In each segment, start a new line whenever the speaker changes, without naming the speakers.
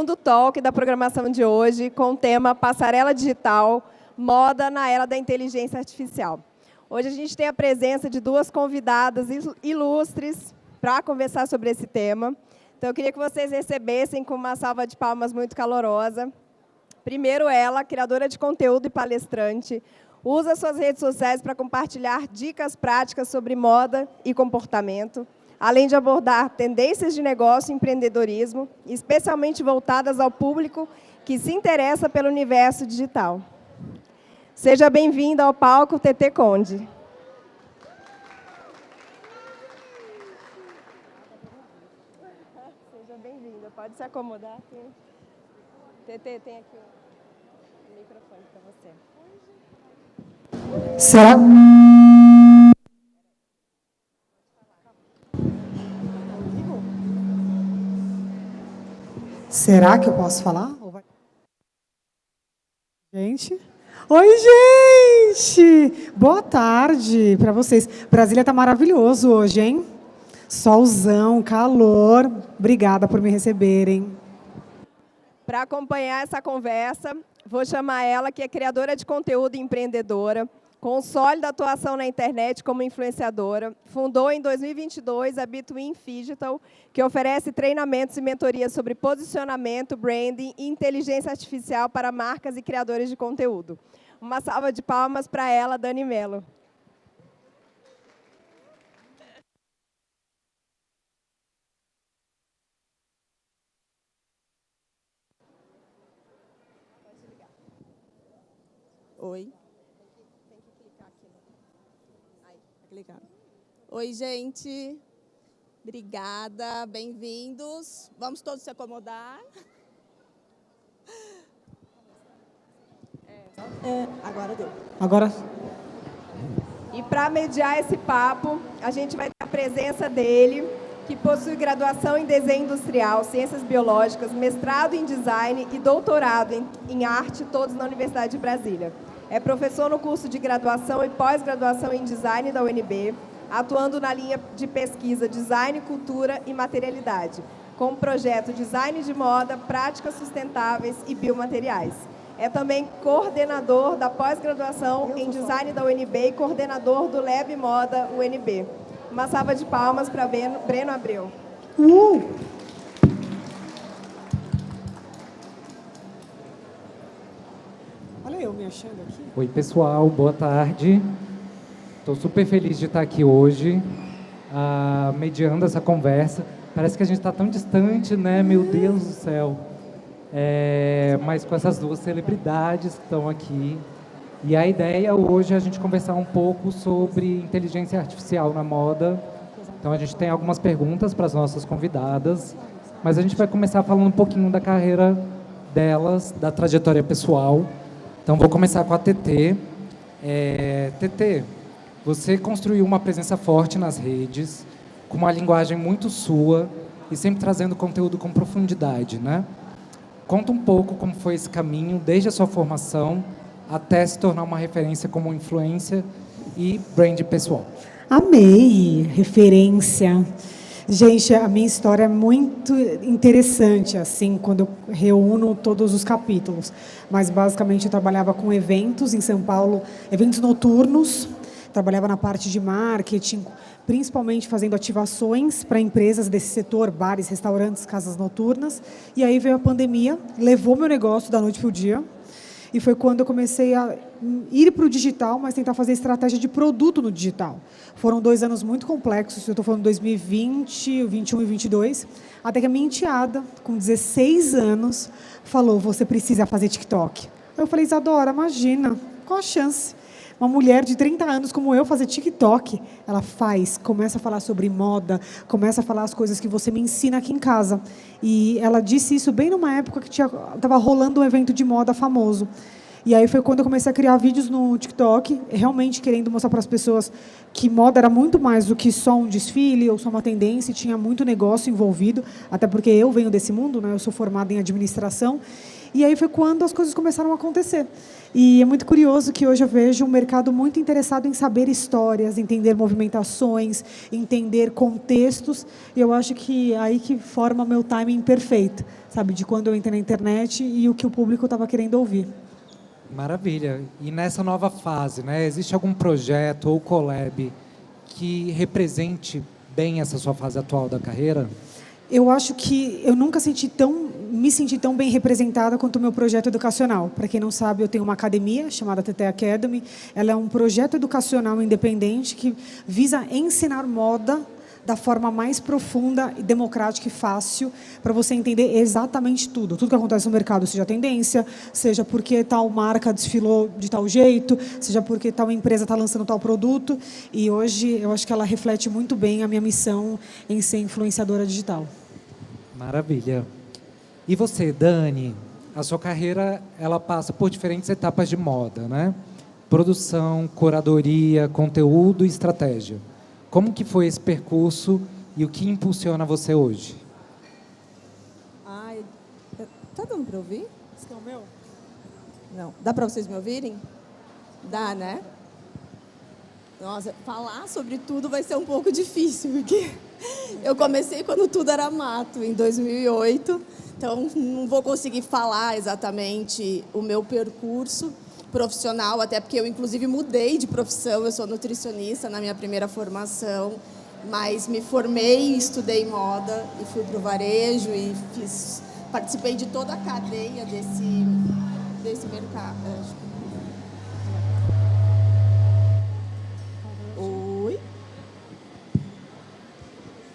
segundo talk da programação de hoje, com o tema Passarela Digital, Moda na Era da Inteligência Artificial. Hoje a gente tem a presença de duas convidadas ilustres para conversar sobre esse tema. Então, eu queria que vocês recebessem com uma salva de palmas muito calorosa. Primeiro, ela, criadora de conteúdo e palestrante, usa suas redes sociais para compartilhar dicas práticas sobre moda e comportamento, além de abordar tendências de negócio e empreendedorismo, especialmente voltadas ao público que se interessa pelo universo digital. Seja bem-vinda ao palco, TT Conde. Seja bem-vinda. Pode se acomodar. TT, tem aqui o microfone para você.
Será? Será que eu posso falar? Gente? Oi, gente! Boa tarde para vocês. Brasília está maravilhoso hoje, hein? Solzão, calor. Obrigada por me receberem.
Para acompanhar essa conversa, vou chamar ela, que é criadora de conteúdo e empreendedora, com sólida atuação na internet como influenciadora. Fundou em 2022 a Between Digital, que oferece treinamentos e mentorias sobre posicionamento, branding e inteligência artificial para marcas e criadores de conteúdo. Uma salva de palmas para ela, Dani Mello.
Oi. Oi, gente. Obrigada, bem-vindos. Vamos todos se acomodar. Agora deu.
Agora.
E para mediar esse papo, a gente vai ter a presença dele, que possui graduação em Desenho Industrial, Ciências Biológicas, mestrado em Design e doutorado em Arte, todos na Universidade de Brasília. É professor no curso de graduação e pós-graduação em Design da UNB, atuando na linha de pesquisa Design, Cultura e Materialidade, com o projeto Design de Moda, Práticas Sustentáveis e Biomateriais. É também coordenador da pós-graduação em Design da UNB e coordenador do Lab Moda UNB. Uma salva de palmas para Breno Abreu.
Olha eu me achando aqui.
Oi, pessoal, boa tarde. Estou super feliz de estar aqui hoje, mediando essa conversa. Parece que a gente está tão distante, né? Meu Deus do céu. Mas com essas duas celebridades que estão aqui. E a ideia hoje é a gente conversar um pouco sobre inteligência artificial na moda. Então, a gente tem algumas perguntas para as nossas convidadas, mas a gente vai começar falando um pouquinho da carreira delas, da trajetória pessoal. Então, vou começar com a TT. TT, você construiu uma presença forte nas redes, com uma linguagem muito sua e sempre trazendo conteúdo com profundidade, né? Conta um pouco como foi esse caminho, desde a sua formação até se tornar uma referência como influência e brand pessoal.
Amei, referência. Gente, a minha história é muito interessante, assim, quando eu reúno todos os capítulos. Mas, basicamente, eu trabalhava com eventos em São Paulo, eventos noturnos, trabalhava na parte de marketing, principalmente fazendo ativações para empresas desse setor, bares, restaurantes, casas noturnas. E aí veio a pandemia, levou meu negócio da noite para o dia. E foi quando eu comecei a ir para o digital, mas tentar fazer estratégia de produto no digital. Foram 2 anos muito complexos, eu estou falando 2020, 21 e 22, até que a minha enteada, com 16 anos, falou, você precisa fazer TikTok. Eu falei, Isadora, imagina, qual a chance? Uma mulher de 30 anos como eu fazer TikTok, ela faz, começa a falar sobre moda, começa a falar as coisas que você me ensina aqui em casa. E ela disse isso bem numa época que estava rolando um evento de moda famoso. E aí foi quando eu comecei a criar vídeos no TikTok, realmente querendo mostrar para as pessoas que moda era muito mais do que só um desfile ou só uma tendência, e tinha muito negócio envolvido, até porque eu venho desse mundo, né? Eu sou formada em administração. E aí foi quando as coisas começaram a acontecer. E é muito curioso que hoje eu vejo um mercado muito interessado em saber histórias, entender movimentações, entender contextos. E eu acho que é aí que forma meu timing perfeito, sabe? De quando eu entrei na internet e o que o público estava querendo ouvir.
Maravilha. E nessa nova fase, né, existe algum projeto ou collab que represente bem essa sua fase atual da carreira?
Eu acho que eu nunca me senti tão bem representada quanto o meu projeto educacional. Para quem não sabe, eu tenho uma academia chamada TT Academy. Ela é um projeto educacional independente que visa ensinar moda da forma mais profunda, democrática e fácil, para você entender exatamente tudo. Tudo que acontece no mercado, seja tendência, seja porque tal marca desfilou de tal jeito, seja porque tal empresa está lançando tal produto. E hoje eu acho que ela reflete muito bem a minha missão em ser influenciadora digital.
Maravilha. E você, Dani? A sua carreira, ela passa por diferentes etapas de moda, né? Produção, curadoria, conteúdo e estratégia. Como que foi esse percurso e o que impulsiona você hoje?
Ai, tá dando para ouvir?
Esse é o meu?
Não. Dá para vocês me ouvirem? Dá, né? Nossa, falar sobre tudo vai ser um pouco difícil, porque eu comecei quando tudo era mato, em 2008. Então, não vou conseguir falar exatamente o meu percurso profissional, até porque eu, inclusive, mudei de profissão. Eu sou nutricionista na minha primeira formação, mas me formei e estudei moda e fui para o varejo e participei de toda a cadeia desse mercado. Oi?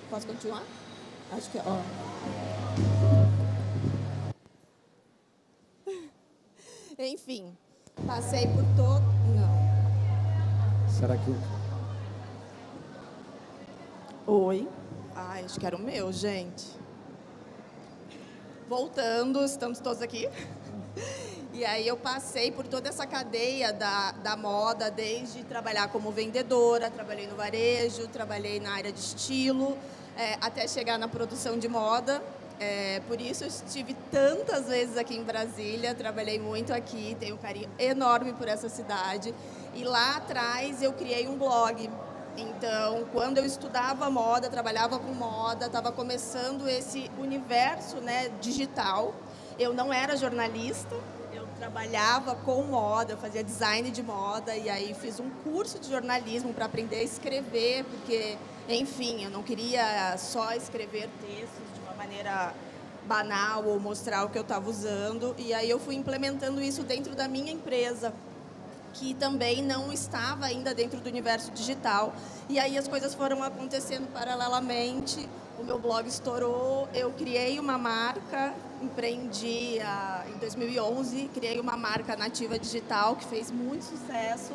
Posso continuar? Acho que... Ó. Enfim, passei por todo... Não.
Será que...
Oi? Ai, acho que era o meu, gente. Voltando, estamos todos aqui. E aí eu passei por toda essa cadeia da moda, desde trabalhar como vendedora, trabalhei no varejo, trabalhei na área de estilo, até chegar na produção de moda. Por isso eu estive tantas vezes aqui em Brasília, trabalhei muito aqui, tenho um carinho enorme por essa cidade. E lá atrás eu criei um blog. Então, quando eu estudava moda, trabalhava com moda, estava começando esse universo, né, digital. Eu não era jornalista, eu trabalhava com moda, eu fazia design de moda e aí fiz um curso de jornalismo para aprender a escrever, porque, enfim, eu não queria só escrever textos de uma maneira banal ou mostrar o que eu estava usando. E aí eu fui implementando isso dentro da minha empresa, que também não estava ainda dentro do universo digital. E aí as coisas foram acontecendo paralelamente, o meu blog estourou, eu criei uma marca, empreendi em 2011, criei uma marca nativa digital que fez muito sucesso.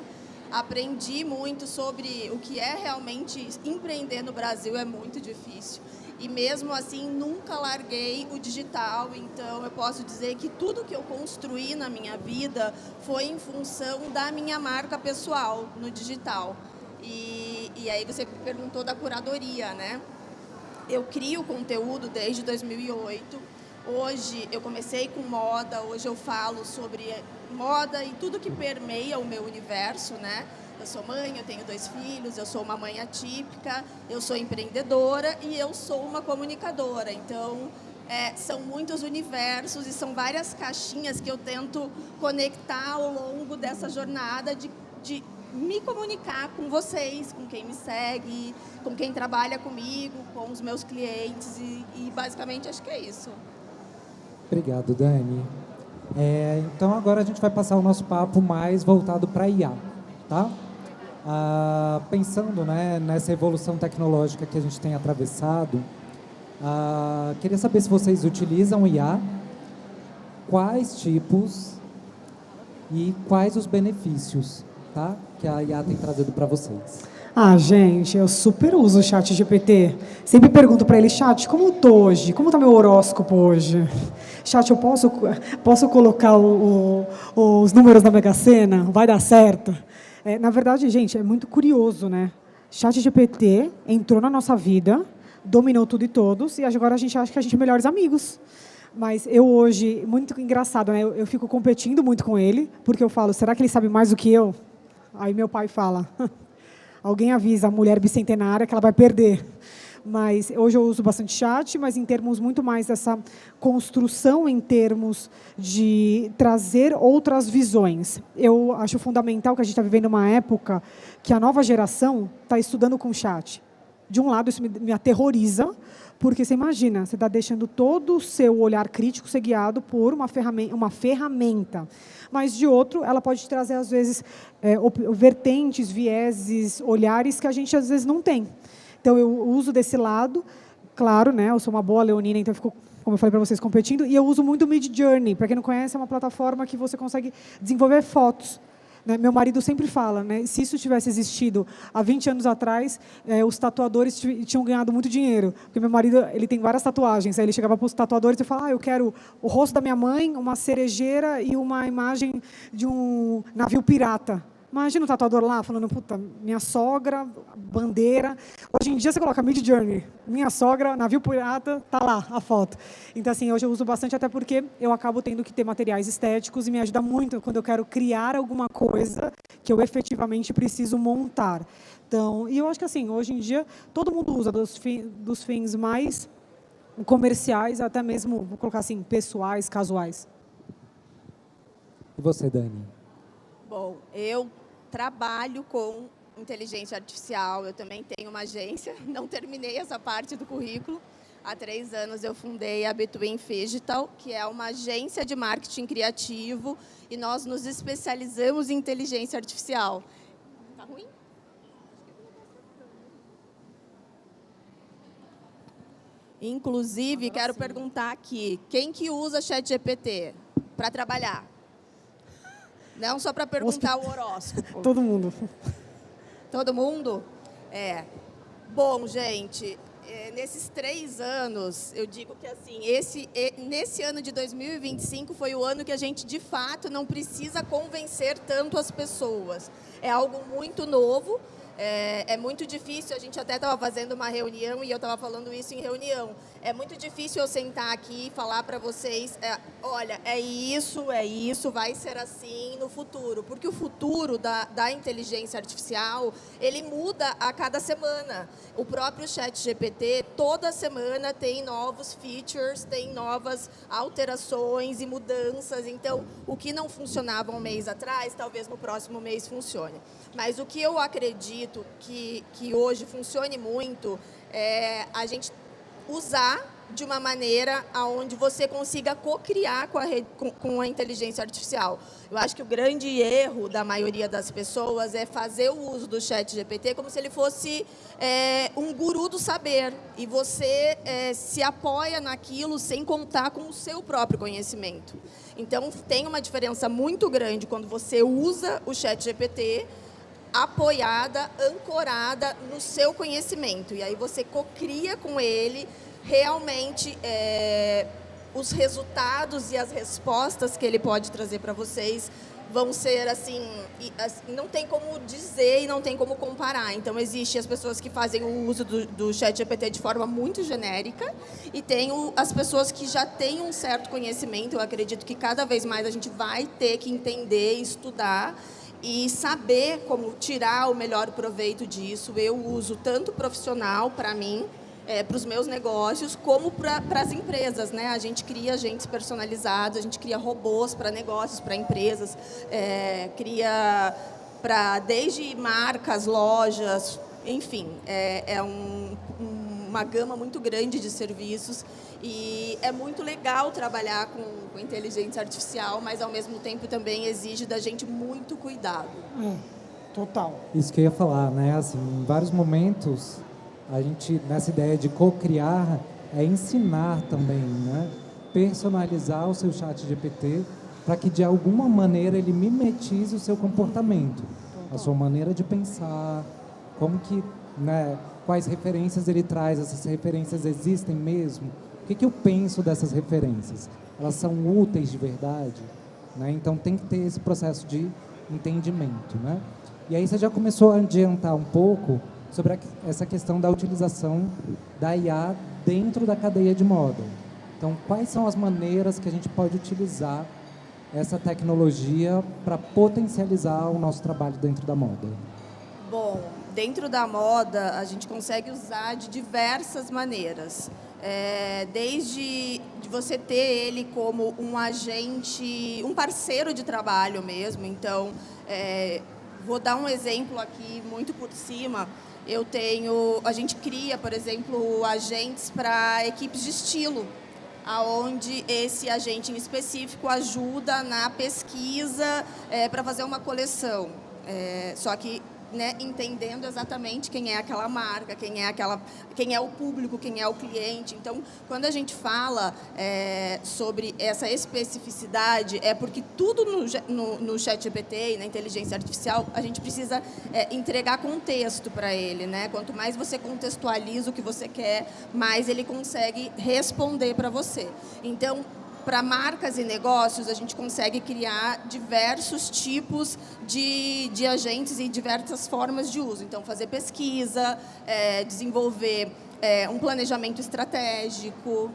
Aprendi muito sobre o que é realmente empreender no Brasil, é muito difícil. E mesmo assim, nunca larguei o digital, então eu posso dizer que tudo que eu construí na minha vida foi em função da minha marca pessoal no digital. E aí você perguntou da curadoria, né? Eu crio conteúdo desde 2008. Hoje eu comecei com moda, hoje eu falo sobre moda e tudo que permeia o meu universo, né? Eu sou mãe, eu tenho 2 filhos, eu sou uma mãe atípica, eu sou empreendedora e eu sou uma comunicadora. Então, são muitos universos e são várias caixinhas que eu tento conectar ao longo dessa jornada de me comunicar com vocês, com quem me segue, com quem trabalha comigo, com os meus clientes e basicamente acho que é isso.
Obrigado, Dani. Então, agora a gente vai passar o nosso papo mais voltado para IA, tá? Pensando, né, nessa evolução tecnológica que a gente tem atravessado, queria saber se vocês utilizam IA, quais tipos e quais os benefícios, tá, que a IA tem trazido para vocês.
Gente, eu super uso o chat GPT. Sempre pergunto para ele, chat, como eu tô hoje? Como tá meu horóscopo hoje? Chat, eu posso colocar os números da Mega Sena? Vai dar certo? Na verdade, gente, é muito curioso, né? Chat GPT entrou na nossa vida, dominou tudo e todos, e agora a gente acha que a gente é melhores amigos. Mas eu hoje, muito engraçado, né? Eu fico competindo muito com ele, porque eu falo, será que ele sabe mais do que eu? Aí meu pai fala, alguém avisa a mulher bicentenária que ela vai perder. Mas hoje eu uso bastante chat, mas em termos muito mais dessa construção, em termos de trazer outras visões. Eu acho fundamental que a gente está vivendo uma época que a nova geração está estudando com chat. De um lado, isso me aterroriza, porque você imagina, você está deixando todo o seu olhar crítico ser guiado por uma ferramenta. Mas, de outro, ela pode trazer, às vezes, vertentes, vieses, olhares que a gente, às vezes, não tem. Então, eu uso desse lado, claro, né? Eu sou uma boa leonina, então eu fico, como eu falei para vocês, competindo. E eu uso muito o Midjourney. Para quem não conhece, é uma plataforma que você consegue desenvolver fotos. Né? Meu marido sempre fala, né? Se isso tivesse existido há 20 anos atrás, os tatuadores tinham ganhado muito dinheiro. Porque meu marido ele tem várias tatuagens. Aí ele chegava para os tatuadores e falava, eu quero o rosto da minha mãe, uma cerejeira e uma imagem de um navio pirata. Imagina o tatuador lá falando, puta, minha sogra, bandeira. Hoje em dia você coloca Midjourney, minha sogra, navio pirata, tá lá a foto. Então, assim, hoje eu uso bastante até porque eu acabo tendo que ter materiais estéticos e me ajuda muito quando eu quero criar alguma coisa que eu efetivamente preciso montar. Então, e eu acho que, assim, hoje em dia todo mundo usa dos fins mais comerciais, até mesmo, vou colocar assim, pessoais, casuais.
E você, Dani?
Bom, eu trabalho com inteligência artificial, eu também tenho uma agência, não terminei essa parte do currículo. Há 3 anos eu fundei a Between Digital, que é uma agência de marketing criativo, e nós nos especializamos em inteligência artificial. Tá ruim? Inclusive, quero perguntar aqui, quem que usa ChatGPT para trabalhar? Não só para perguntar o horóscopo.
Todo mundo.
Todo mundo? Bom, gente, nesses 3 anos, eu digo que assim, nesse ano de 2025 foi o ano que a gente, de fato, não precisa convencer tanto as pessoas. É algo muito novo. É muito difícil, a gente até estava fazendo uma reunião e eu estava falando isso em reunião. É muito difícil eu sentar aqui e falar para vocês, olha, é isso, vai ser assim no futuro. Porque o futuro da inteligência artificial, ele muda a cada semana. O próprio ChatGPT, toda semana tem novos features, tem novas alterações e mudanças. Então, o que não funcionava um mês atrás, talvez no próximo mês funcione. Mas o que eu acredito que hoje funcione muito é a gente usar de uma maneira onde você consiga co-criar com a inteligência artificial. Eu acho que o grande erro da maioria das pessoas é fazer o uso do ChatGPT como se ele fosse um guru do saber. E você se apoia naquilo sem contar com o seu próprio conhecimento. Então, tem uma diferença muito grande quando você usa o ChatGPT apoiada, ancorada no seu conhecimento. E aí você cocria com ele realmente os resultados e as respostas que ele pode trazer para vocês vão ser assim, não tem como dizer e não tem como comparar. Então, existem as pessoas que fazem o uso do ChatGPT de forma muito genérica e tem as pessoas que já têm um certo conhecimento. Eu acredito que cada vez mais a gente vai ter que entender, estudar e saber como tirar o melhor proveito disso. Eu uso tanto profissional para mim, para os meus negócios, como para as empresas, né? A gente cria agentes personalizados, a gente cria robôs para negócios, para empresas, cria desde marcas, lojas, enfim, uma gama muito grande de serviços. E é muito legal trabalhar com inteligência artificial, mas, ao mesmo tempo, também exige da gente muito cuidado.
Total.
Isso que eu ia falar, né? Assim, em vários momentos, a gente, nessa ideia de co-criar, é ensinar também, né? Personalizar o seu chat GPT para que, de alguma maneira, ele mimetize o seu comportamento, a sua maneira de pensar, como que, né? Quais referências ele traz, essas referências existem mesmo? O que eu penso dessas referências? Elas são úteis de verdade? Né? Então, tem que ter esse processo de entendimento. Né? E aí você já começou a adiantar um pouco sobre essa questão da utilização da IA dentro da cadeia de moda. Então, quais são as maneiras que a gente pode utilizar essa tecnologia para potencializar o nosso trabalho dentro da moda?
Bom, dentro da moda, a gente consegue usar de diversas maneiras. Desde de você ter ele como um agente, um parceiro de trabalho mesmo. Então, vou dar um exemplo aqui muito por cima. A gente cria, por exemplo, agentes para equipes de estilo, aonde esse agente em específico ajuda na pesquisa para fazer uma coleção. Só que, né, entendendo exatamente quem é aquela marca, quem é o público, quem é o cliente. Então, quando a gente fala sobre essa especificidade, é porque tudo no ChatGPT e na inteligência artificial, a gente precisa entregar contexto para ele, né? Quanto mais você contextualiza o que você quer, mais ele consegue responder para você. Então, para marcas e negócios, a gente consegue criar diversos tipos de agentes e diversas formas de uso. Então, fazer pesquisa, desenvolver um planejamento estratégico.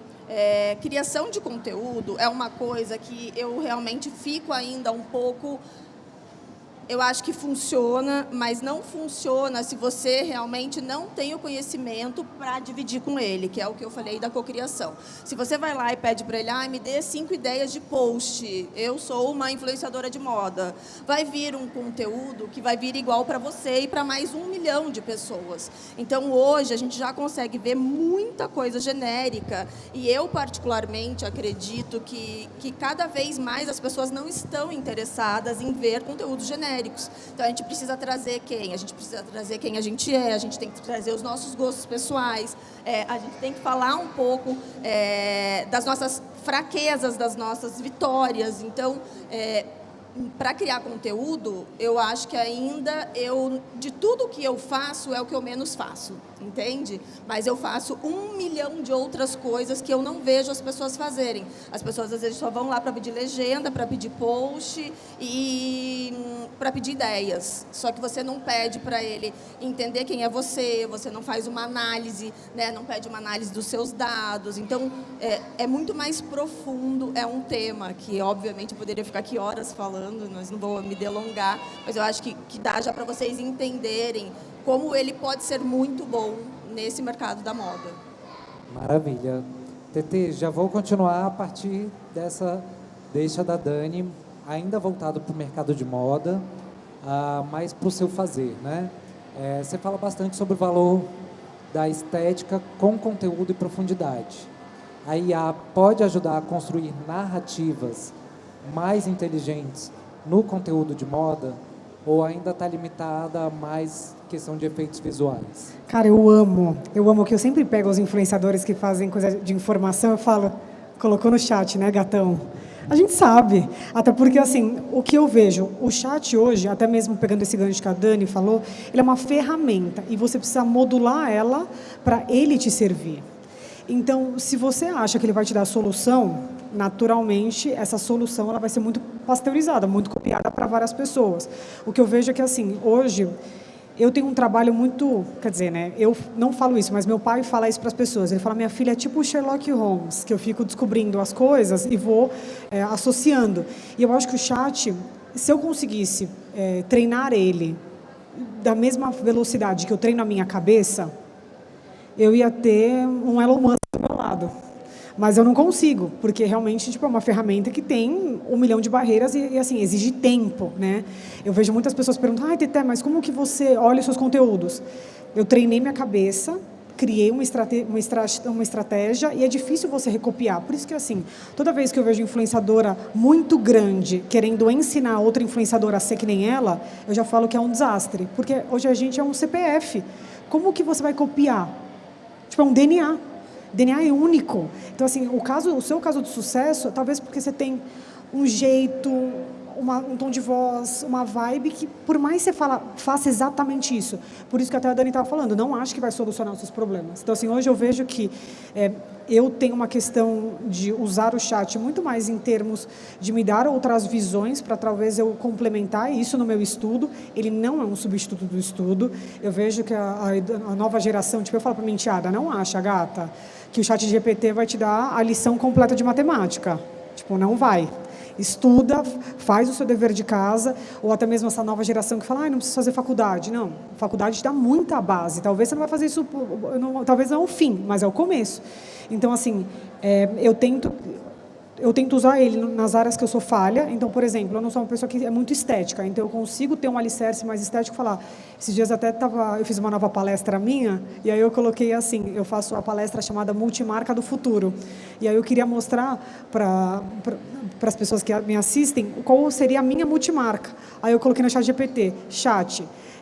Criação de conteúdo é uma coisa que eu realmente fico ainda um pouco... Eu acho que funciona, mas não funciona se você realmente não tem o conhecimento para dividir com ele, que é o que eu falei da cocriação. Se você vai lá e pede para ele, me dê 5 ideias de post, eu sou uma influenciadora de moda, vai vir um conteúdo que vai vir igual para você e para mais 1 milhão de pessoas. Então, hoje, a gente já consegue ver muita coisa genérica e eu, particularmente, acredito que cada vez mais as pessoas não estão interessadas em ver conteúdos genéricos. Então, a gente precisa trazer quem? A gente precisa trazer quem a gente é, a gente tem que trazer os nossos gostos pessoais, a gente tem que falar um pouco das nossas fraquezas, das nossas vitórias. Então, para criar conteúdo, eu acho que ainda de tudo que eu faço, é o que eu menos faço, entende? Mas eu faço 1 milhão de outras coisas que eu não vejo as pessoas fazerem. As pessoas, às vezes, só vão lá para pedir legenda, para pedir post e para pedir ideias. Só que você não pede para ele entender quem é você não faz uma análise, né? Não pede uma análise dos seus dados. Então, é muito mais profundo, é um tema que, obviamente, eu poderia ficar aqui horas falando, mas não vou me delongar, mas eu acho que dá já para vocês entenderem como ele pode ser muito bom nesse mercado da moda.
Maravilha. Tetê, já vou continuar a partir dessa deixa da Dani, ainda voltado para o mercado de moda, mas para o seu fazer, né? Você fala bastante sobre o valor da estética com conteúdo e profundidade. A IA pode ajudar a construir narrativas mais inteligentes no conteúdo de moda, ou ainda está limitada a mais questão de efeitos visuais?
Cara, eu amo que eu sempre pego os influenciadores que fazem coisa de informação, eu falo, colocou no chat, né, gatão? A gente sabe, até porque, assim, o que eu vejo, o chat hoje, até mesmo pegando esse gancho que a Dani falou, ele é uma ferramenta, e você precisa modular ela para ele te servir. Então, se você acha que ele vai te dar a solução, naturalmente, essa solução ela vai ser muito pasteurizada, muito copiada para várias pessoas. O que eu vejo é que, assim, hoje, eu tenho um trabalho muito... Quer dizer, né, eu não falo isso, mas meu pai fala isso para as pessoas. Ele fala, minha filha é tipo o Sherlock Holmes, que eu fico descobrindo as coisas e vou associando. E eu acho que o chat, se eu conseguisse treinar ele da mesma velocidade que eu treino a minha cabeça, eu ia ter um Elon Musk do meu lado. Mas eu não consigo, porque realmente é uma ferramenta que tem 1 milhão de barreiras e assim, exige tempo, né? Eu vejo muitas pessoas perguntando, Tetê, mas como que você olha os seus conteúdos? Eu treinei minha cabeça, criei uma estratégia e é difícil você recopiar. Por isso que, assim, toda vez que eu vejo influenciadora muito grande querendo ensinar outra influenciadora a ser que nem ela, eu já falo que é um desastre, porque hoje a gente é um CPF. Como que você vai copiar? É um DNA. DNA é único. Então, assim, o seu caso de sucesso, talvez porque você tem um jeito, um tom de voz, uma vibe que, por mais que você faça exatamente isso, por isso que até a Dani estava falando, não acho que vai solucionar os seus problemas. Então, assim, hoje eu vejo que eu tenho uma questão de usar o chat muito mais em termos de me dar outras visões para talvez eu complementar isso no meu estudo. Ele não é um substituto do estudo. Eu vejo que a nova geração, tipo, eu falo para minha enteada, não acha, gata, que o chat GPT vai te dar a lição completa de matemática. Tipo, não vai. Estuda, faz o seu dever de casa, ou até mesmo essa nova geração que fala, não preciso fazer faculdade. Não, faculdade te dá muita base. Talvez você não vai fazer isso, talvez não é o fim, mas é o começo. Então, assim, eu tento usar ele nas áreas que eu sou falha. Então, por exemplo, eu não sou uma pessoa que é muito estética, então eu consigo ter um alicerce mais estético e falar. Esses dias até eu fiz uma nova palestra minha, e aí eu coloquei assim, eu faço a palestra chamada Multimarca do Futuro. E aí eu queria mostrar para as pessoas que me assistem qual seria a minha multimarca. Aí eu coloquei no chat GPT,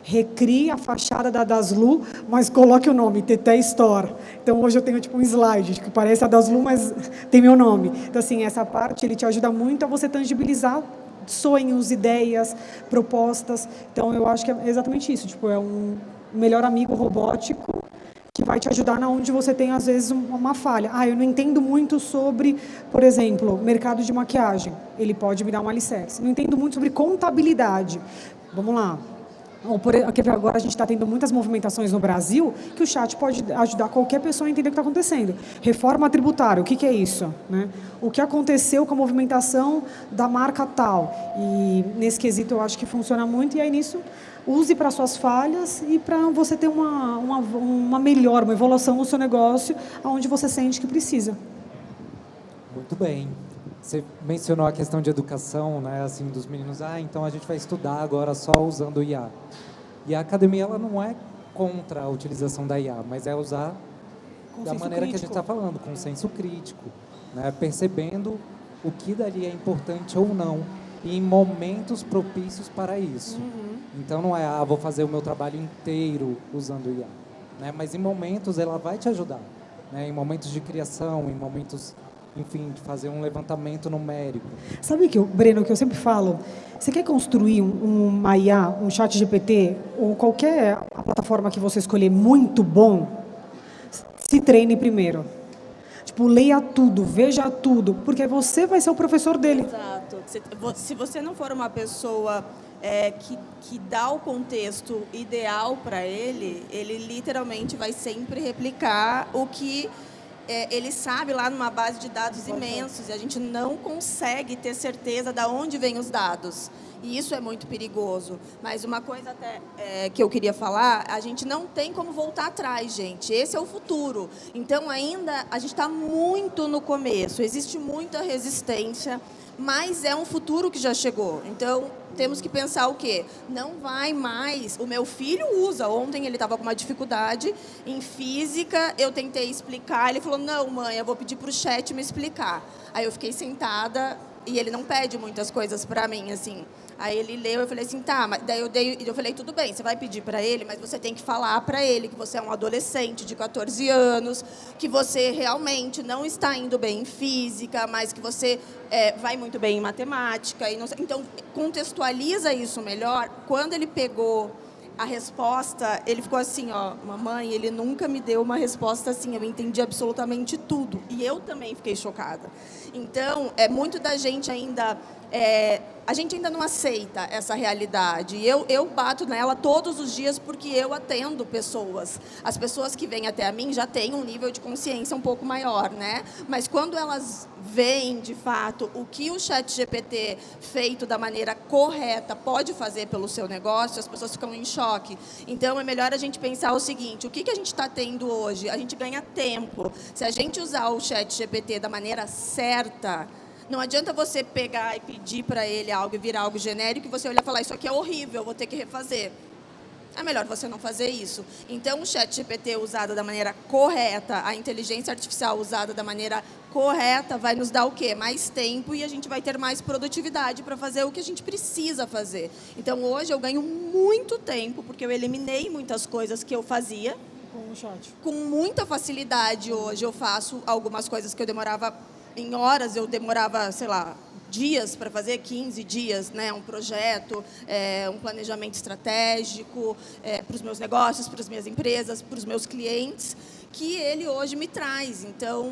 recrie a fachada da Daslu, mas coloque o nome, Teté Store. Então, hoje eu tenho tipo um slide, que parece a Daslu, mas tem meu nome. Então, assim, essa parte, ele te ajuda muito a você tangibilizar sonhos, ideias, propostas. Então, eu acho que é exatamente isso. Tipo, é um melhor amigo robótico que vai te ajudar na onde você tem, às vezes, uma falha. Eu não entendo muito sobre, por exemplo, mercado de maquiagem. Ele pode me dar um alicerce. Não entendo muito sobre contabilidade. Vamos lá. Agora a gente está tendo muitas movimentações no Brasil que o chat pode ajudar qualquer pessoa a entender o que está acontecendo. Reforma tributária, o que é isso? Né? O que aconteceu com a movimentação da marca tal? E nesse quesito eu acho que funciona muito, e aí nisso use para suas falhas e para você ter uma melhor, uma evolução no seu negócio, onde você sente que precisa.
Muito bem. Você mencionou a questão de educação, né, assim, dos meninos. Então a gente vai estudar agora só usando o IA. E a academia, ela não é contra a utilização da IA, mas é usar da maneira que a gente está falando, com senso crítico, né, percebendo o que dali é importante ou não, e em momentos propícios para isso. Então não é, vou fazer o meu trabalho inteiro usando o IA, né, mas em momentos ela vai te ajudar, né, em momentos de criação, em momentos, enfim, de fazer um levantamento numérico.
Sabe, Breno, que eu sempre falo, você quer construir uma IA, um chat GPT, ou qualquer plataforma que você escolher muito bom, se treine primeiro. Tipo, leia tudo, veja tudo, porque você vai ser o professor dele.
Exato. Se você não for uma pessoa que dá o contexto ideal para ele literalmente vai sempre replicar o que ele sabe lá numa base de dados imensos, e a gente não consegue ter certeza de onde vêm os dados. E isso é muito perigoso. Mas uma coisa até que eu queria falar, a gente não tem como voltar atrás, gente. Esse é o futuro. Então, ainda, a gente está muito no começo. Existe muita resistência, mas é um futuro que já chegou. Então, temos que pensar o quê? Não vai mais... O meu filho usa. Ontem ele estava com uma dificuldade em física, eu tentei explicar, ele falou, não, mãe, eu vou pedir para o chat me explicar. Aí eu fiquei sentada, e ele não pede muitas coisas para mim, assim. Aí ele leu, eu falei assim, tá, mas daí eu falei, tudo bem, você vai pedir para ele, mas você tem que falar para ele que você é um adolescente de 14 anos, que você realmente não está indo bem em física, mas que você vai muito bem em matemática. Então, contextualiza isso melhor. Quando ele pegou a resposta, ele ficou assim, mamãe, ele nunca me deu uma resposta assim, eu entendi absolutamente tudo. E eu também fiquei chocada. Então, muito da gente ainda... a gente ainda não aceita essa realidade. Eu bato nela todos os dias porque eu atendo pessoas. As pessoas que vêm até a mim já têm um nível de consciência um pouco maior, né? Mas quando elas veem, de fato, o que o ChatGPT feito da maneira correta pode fazer pelo seu negócio, as pessoas ficam em choque. Então, é melhor a gente pensar o seguinte, o que a gente está tendo hoje? A gente ganha tempo. Se a gente usar o ChatGPT da maneira certa, não adianta você pegar e pedir para ele algo e virar algo genérico e você olhar e falar, isso aqui é horrível, vou ter que refazer. É melhor você não fazer isso. Então, o ChatGPT usado da maneira correta, a inteligência artificial usada da maneira correta, vai nos dar o quê? Mais tempo, e a gente vai ter mais produtividade para fazer o que a gente precisa fazer. Então, hoje eu ganho muito tempo, porque eu eliminei muitas coisas que eu fazia.
Com o chat.
Com muita facilidade, hoje eu faço algumas coisas que eu demorava... Em horas, eu demorava, sei lá, dias para fazer, 15 dias, né? Um projeto, um planejamento estratégico para os meus negócios, para as minhas empresas, para os meus clientes, que ele hoje me traz. Então,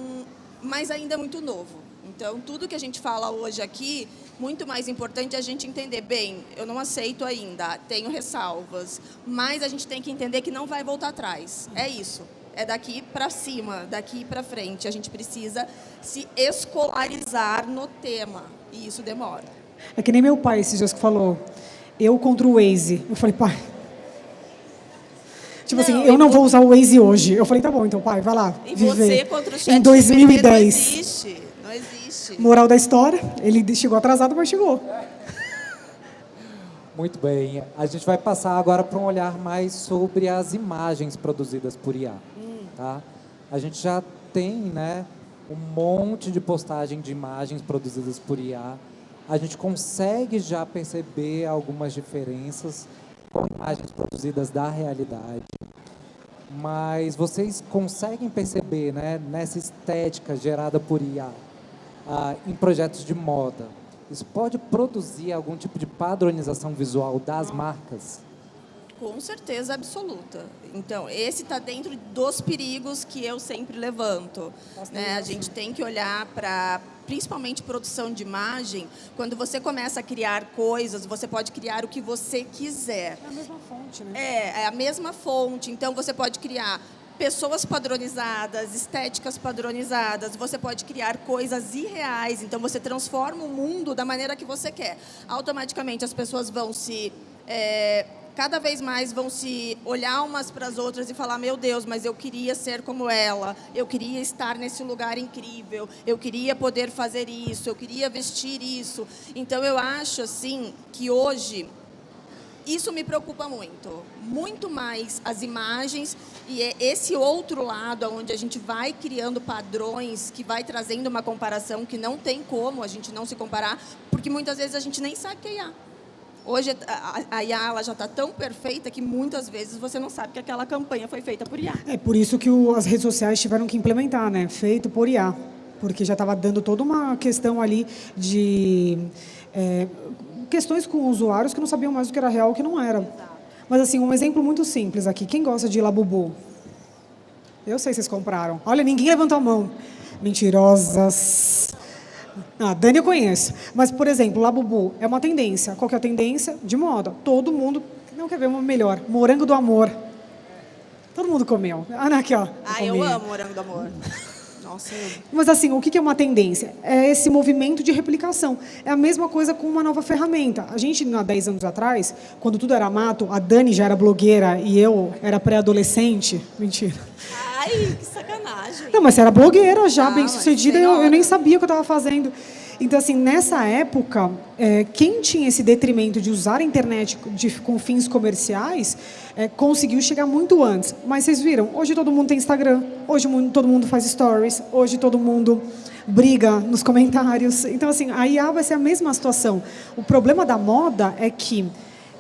mas ainda é muito novo. Então, tudo que a gente fala hoje aqui, muito mais importante é a gente entender, bem, eu não aceito ainda, tenho ressalvas, mas a gente tem que entender que não vai voltar atrás. É isso. É daqui para cima, daqui para frente. A gente precisa se escolarizar no tema, e isso demora.
É que nem meu pai esses dias que falou, eu contra o Waze. Eu falei, pai... Tipo assim, eu não vou usar o Waze hoje. Eu falei, tá bom, então, pai, vai lá,
E
viver.
você contra o chat
em 2010.
não existe. Não existe.
Moral da história, ele chegou atrasado, mas chegou.
Muito bem. A gente vai passar agora para um olhar mais sobre as imagens produzidas por IA. Tá? A gente já tem, né, um monte de postagem de imagens produzidas por IA. A gente consegue já perceber algumas diferenças com imagens produzidas da realidade. Mas vocês conseguem perceber, né, nessa estética gerada por IA em projetos de moda, isso pode produzir algum tipo de padronização visual das marcas?
Com certeza absoluta. Então, esse está dentro dos perigos que eu sempre levanto. Né? A gente tem que olhar para, principalmente, produção de imagem. Quando você começa a criar coisas, você pode criar o que você quiser.
É a mesma fonte, né?
É a mesma fonte. Então, você pode criar pessoas padronizadas, estéticas padronizadas, você pode criar coisas irreais. Então, você transforma o mundo da maneira que você quer. Automaticamente, as pessoas vão se... cada vez mais vão se olhar umas para as outras e falar, meu Deus, mas eu queria ser como ela, eu queria estar nesse lugar incrível, eu queria poder fazer isso, eu queria vestir isso. Então, eu acho assim que hoje isso me preocupa muito mais as imagens e é esse outro lado onde a gente vai criando padrões, que vai trazendo uma comparação que não tem como a gente não se comparar, porque muitas vezes a gente nem sabe que é IA. Hoje, a IA ela já está tão perfeita que muitas vezes você não sabe que aquela campanha foi feita por IA.
É por isso que as redes sociais tiveram que implementar, né? Feito por IA. Porque já estava dando toda uma questão ali de... questões com usuários que não sabiam mais o que era real e o que não era. Mas, assim, um exemplo muito simples aqui. Quem gosta de Labubu? Eu sei se vocês compraram. Olha, ninguém levantou a mão. Mentirosas. Ah, Dani eu conheço. Mas, por exemplo, Labubu é uma tendência. Qual que é a tendência? De moda. Todo mundo não quer ver uma melhor. Morango do amor. Todo mundo comeu. Ah, aqui, ó.
Eu amo morango do amor. Nossa,
Mas, assim, o que é uma tendência? É esse movimento de replicação. É a mesma coisa com uma nova ferramenta. A gente, há 10 anos atrás, quando tudo era mato, a Dani já era blogueira e eu era pré-adolescente. Mentira.
ai, que sacanagem.
Não, mas você era blogueira já,
Ah,
bem-sucedida,
mas
eu nem sabia o que eu estava fazendo. Então, assim, nessa época, quem tinha esse detrimento de usar a internet com fins comerciais, conseguiu chegar muito antes. Mas vocês viram, hoje todo mundo tem Instagram, hoje todo mundo faz stories, hoje todo mundo briga nos comentários. Então, assim, a IA vai ser a mesma situação. O problema da moda é que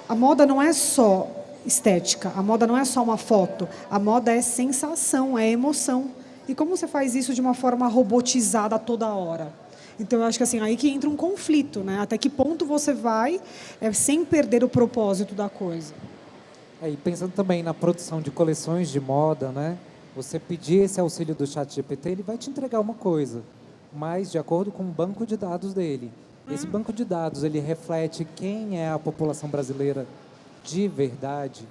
a moda não é só estética, a moda não é só uma foto, a moda é sensação, é emoção. E como você faz isso de uma forma robotizada toda hora? Então, eu acho que assim, aí que entra um conflito, né? Até que ponto você vai sem perder o propósito da coisa.
E pensando também na produção de coleções de moda, né? Você pedir esse auxílio do ChatGPT, ele vai te entregar uma coisa, mas de acordo com o banco de dados dele. Esse banco de dados, ele reflete quem é a população brasileira de verdade,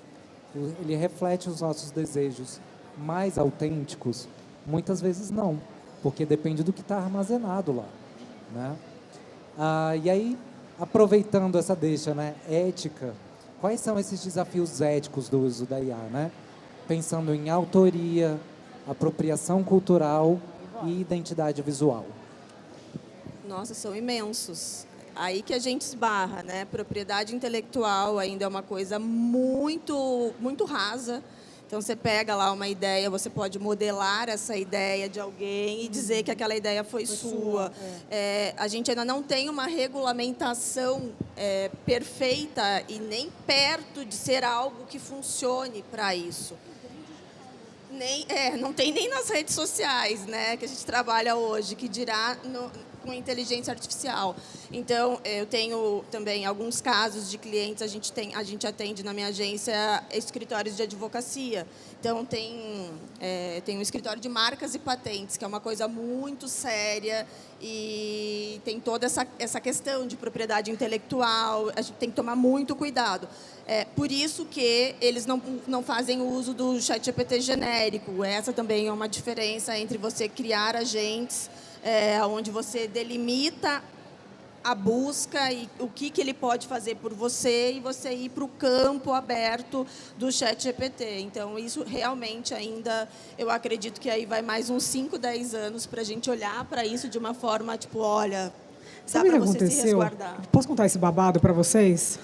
ele reflete os nossos desejos mais autênticos? Muitas vezes não, porque depende do que está armazenado lá. Né? E aí, aproveitando essa deixa, né, ética, quais são esses desafios éticos do uso da IA? Né? Pensando em autoria, apropriação cultural e identidade visual.
Nossa, são imensos. Aí que a gente esbarra, né? Propriedade intelectual ainda é uma coisa muito, muito rasa. Então, você pega lá uma ideia, você pode modelar essa ideia de alguém e dizer que aquela ideia foi sua. A gente ainda não tem uma regulamentação perfeita e nem perto de ser algo que funcione para isso. Não tem nem nas redes sociais, né, que a gente trabalha hoje, que dirá com inteligência artificial. Então, eu tenho também alguns casos de clientes, a gente atende na minha agência escritórios de advocacia. Então, tem um escritório de marcas e patentes, que é uma coisa muito séria, e tem toda essa questão de propriedade intelectual, a gente tem que tomar muito cuidado. Por isso que eles não fazem uso do ChatGPT genérico. Essa também é uma diferença entre você criar agentes, onde você delimita a busca e o que ele pode fazer por você, e você ir para o campo aberto do ChatGPT. Então, isso realmente ainda, eu acredito que aí vai mais uns 5, 10 anos para a gente olhar para isso de uma forma, tipo, olha, dá para você se resguardar.
Posso contar esse babado para vocês?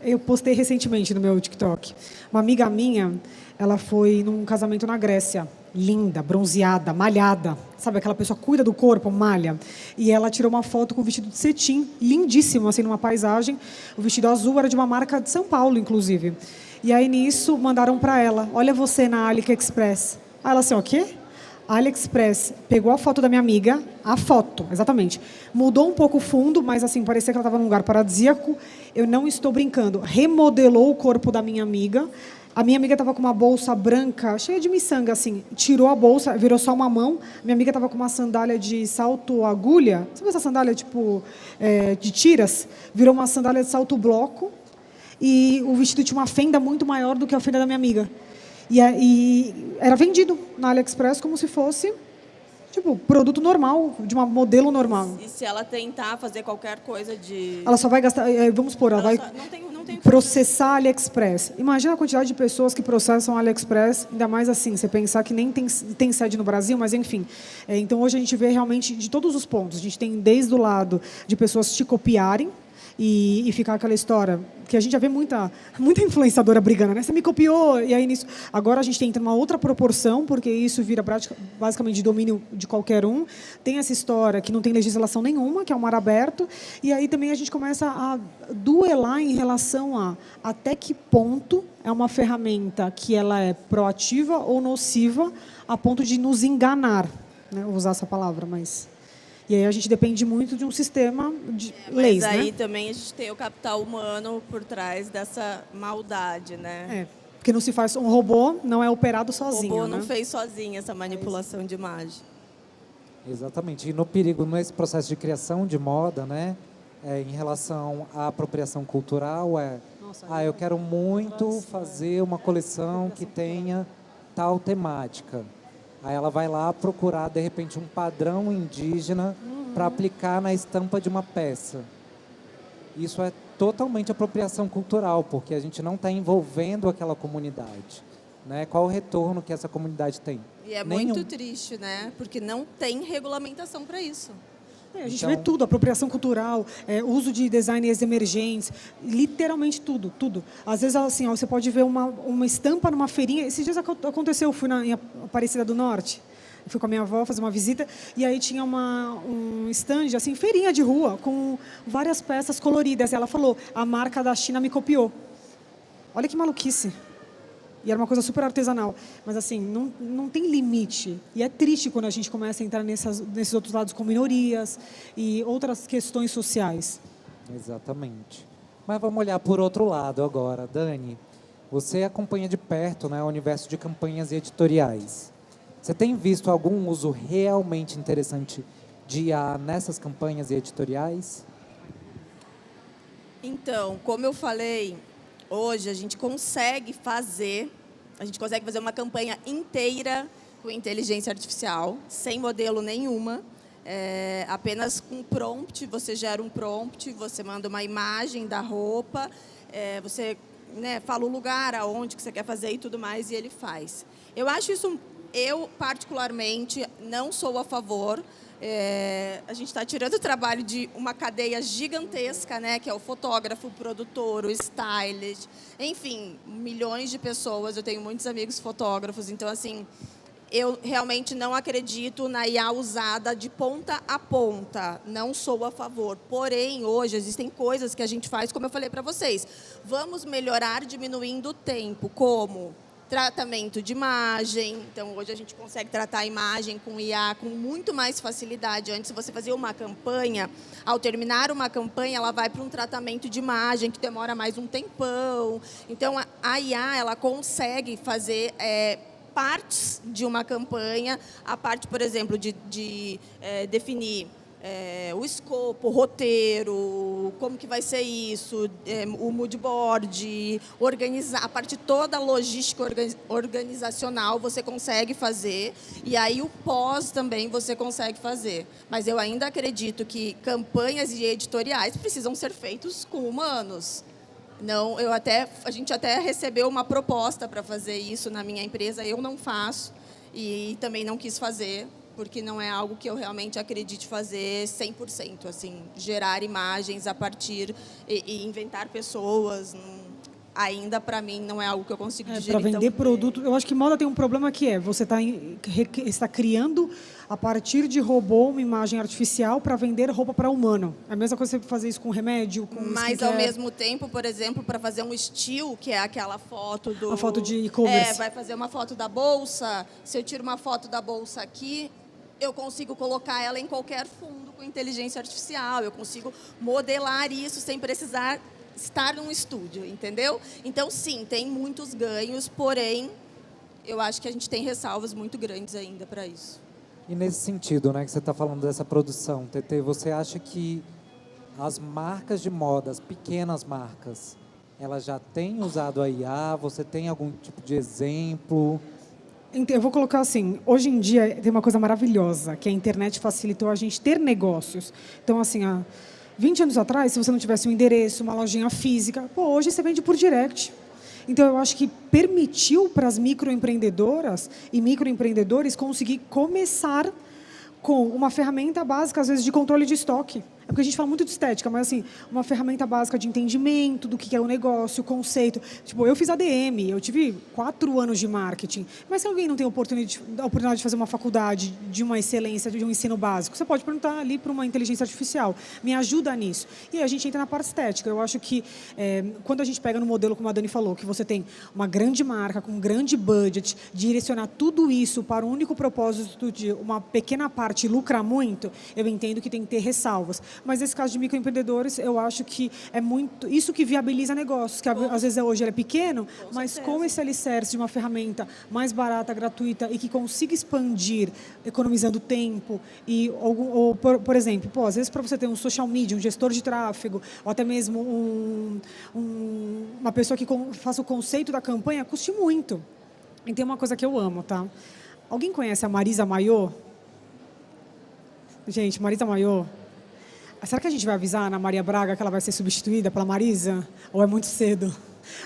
Eu postei recentemente no meu TikTok. Uma amiga minha, ela foi num casamento na Grécia. Linda, bronzeada, malhada. Sabe, aquela pessoa que cuida do corpo, malha. E ela tirou uma foto com um vestido de cetim, lindíssimo, assim, numa paisagem. O vestido azul era de uma marca de São Paulo, inclusive. E aí, nisso, mandaram para ela, olha você na AliExpress. Aí ela assim, o quê? A AliExpress pegou a foto da minha amiga, a foto, exatamente. Mudou um pouco o fundo, mas assim, parecia que ela estava num lugar paradisíaco. Eu não estou brincando. Remodelou o corpo da minha amiga. A minha amiga estava com uma bolsa branca, cheia de miçanga, assim. Tirou a bolsa, virou só uma mão. Minha amiga estava com uma sandália de salto agulha. Sabe essa sandália, tipo, de tiras? Virou uma sandália de salto bloco. E o vestido tinha uma fenda muito maior do que a fenda da minha amiga. E era vendido na AliExpress como se fosse, tipo, produto normal, de um modelo normal.
E se ela tentar fazer qualquer coisa de...
Ela só vai gastar, vamos supor, ela vai
não tem
processar a AliExpress. Imagina a quantidade de pessoas que processam a AliExpress, ainda mais assim, você pensar que nem tem sede no Brasil, mas enfim. Então, hoje a gente vê realmente de todos os pontos. A gente tem desde o lado de pessoas te copiarem, e ficar aquela história que a gente já vê muita influenciadora brigando, né? Você me copiou, e aí nisso... Agora a gente entra numa outra proporção, porque isso vira basicamente de domínio de qualquer um. Tem essa história que não tem legislação nenhuma, que é o mar aberto, e aí também a gente começa a duelar em relação a até que ponto é uma ferramenta que ela é proativa ou nociva a ponto de nos enganar, né? Vou usar essa palavra, mas... E aí a gente depende muito de um sistema de leis,
mas aí
né?
também a gente tem o capital humano por trás dessa maldade, né?
Porque não se faz... Um robô não é operado sozinho,
O robô não
né?
fez sozinho essa manipulação de imagem.
Exatamente. E no perigo, nesse processo de criação de moda, né, em relação à apropriação cultural, eu quero muito fazer uma coleção que tenha tal temática. Aí ela vai lá procurar, de repente, um padrão indígena para aplicar na estampa de uma peça. Isso é totalmente apropriação cultural, porque a gente não está envolvendo aquela comunidade, né? Qual o retorno que essa comunidade tem?
E é muito triste, né? Porque não tem regulamentação para isso.
A gente vê tudo, apropriação cultural, uso de designers emergentes, literalmente tudo, tudo. Às vezes, assim, você pode ver uma estampa numa feirinha. Esses dias aconteceu, eu fui em Aparecida do Norte, eu fui com a minha avó fazer uma visita, e aí tinha um stand, assim, feirinha de rua, com várias peças coloridas. E ela falou, a marca da China me copiou. Olha que maluquice. E era uma coisa super artesanal. Mas, assim, não tem limite. E é triste quando a gente começa a entrar nesses outros lados com minorias e outras questões sociais.
Exatamente. Mas vamos olhar por outro lado agora. Dani, você acompanha de perto, né, o universo de campanhas e editoriais. Você tem visto algum uso realmente interessante de IA nessas campanhas e editoriais?
Então, como eu falei... Hoje a gente consegue fazer uma campanha inteira com inteligência artificial, sem modelo nenhuma, apenas com prompt. Você gera um prompt, você manda uma imagem da roupa, você, né, fala o lugar, aonde que você quer fazer e tudo mais, e ele faz. Eu acho isso, eu particularmente não sou a favor. A gente está tirando o trabalho de uma cadeia gigantesca, né, que é o fotógrafo, o produtor, o stylist, enfim, milhões de pessoas. Eu tenho muitos amigos fotógrafos, então, assim, eu realmente não acredito na IA usada de ponta a ponta. Não sou a favor. Porém, hoje existem coisas que a gente faz, como eu falei para vocês. Vamos melhorar diminuindo o tempo. Como? Tratamento de imagem. Então, hoje a gente consegue tratar a imagem com IA com muito mais facilidade. Antes, você fazia uma campanha, ao terminar uma campanha, ela vai para um tratamento de imagem, que demora mais um tempão. Então, a IA ela consegue fazer partes de uma campanha, a parte, por exemplo, de definir o escopo, o roteiro, como que vai ser isso, o mood board, organizar, a parte toda logística organizacional você consegue fazer, e aí o pós também você consegue fazer. Mas eu ainda acredito que campanhas e editoriais precisam ser feitos com humanos. Não, a gente até recebeu uma proposta para fazer isso na minha empresa, eu não faço e também não quis fazer, porque não é algo que eu realmente acredite fazer 100%, assim, gerar imagens a partir e inventar pessoas, ainda para mim não é algo que eu consigo digerir.
Para vender produto, eu acho que moda tem um problema que você está criando a partir de robô uma imagem artificial para vender roupa para humano. É a mesma coisa você fazer isso com remédio, com
Mas
skincare.
ao mesmo tempo, por exemplo, para fazer um estilo, que é aquela foto do...
A foto de e-commerce.
Vai fazer uma foto da bolsa. Se eu tiro uma foto da bolsa aqui, eu consigo colocar ela em qualquer fundo com inteligência artificial. Eu consigo modelar isso sem precisar estar num estúdio, entendeu? Então, sim, tem muitos ganhos, porém, eu acho que a gente tem ressalvas muito grandes ainda para isso.
E nesse sentido, né, que você está falando dessa produção, TT, você acha que as marcas de moda, as pequenas marcas, elas já têm usado a IA? Você tem algum tipo de exemplo?
Eu vou colocar assim, hoje em dia tem uma coisa maravilhosa, que a internet facilitou a gente ter negócios. Então, assim, há 20 anos atrás, se você não tivesse um endereço, uma lojinha física, hoje você vende por direct. Então, eu acho que permitiu para as microempreendedoras e microempreendedores conseguir começar com uma ferramenta básica, às vezes, de controle de estoque. É porque a gente fala muito de estética, mas assim, uma ferramenta básica de entendimento do que é o negócio, o conceito. Tipo, eu fiz ADM, eu tive 4 anos de marketing, mas se alguém não tem a oportunidade de fazer uma faculdade de uma excelência, de um ensino básico, você pode perguntar ali para uma inteligência artificial. Me ajuda nisso. E aí a gente entra na parte estética. Eu acho que quando a gente pega no modelo, como a Dani falou, que você tem uma grande marca, com um grande budget, direcionar tudo isso para o único propósito de uma pequena parte lucrar muito, eu entendo que tem que ter ressalvas. Mas nesse caso de microempreendedores, eu acho que é muito isso que viabiliza negócios, que às vezes hoje ele é pequeno, mas com esse alicerce de uma ferramenta mais barata, gratuita e que consiga expandir, economizando tempo ou por exemplo, às vezes para você ter um social media, um gestor de tráfego, ou até mesmo uma pessoa que faça o conceito da campanha, custe muito. E tem uma coisa que eu amo, tá? Alguém conhece a Marisa Mayô? Gente, Marisa Mayô. Será que a gente vai avisar a Ana Maria Braga que ela vai ser substituída pela Marisa? Ou é muito cedo?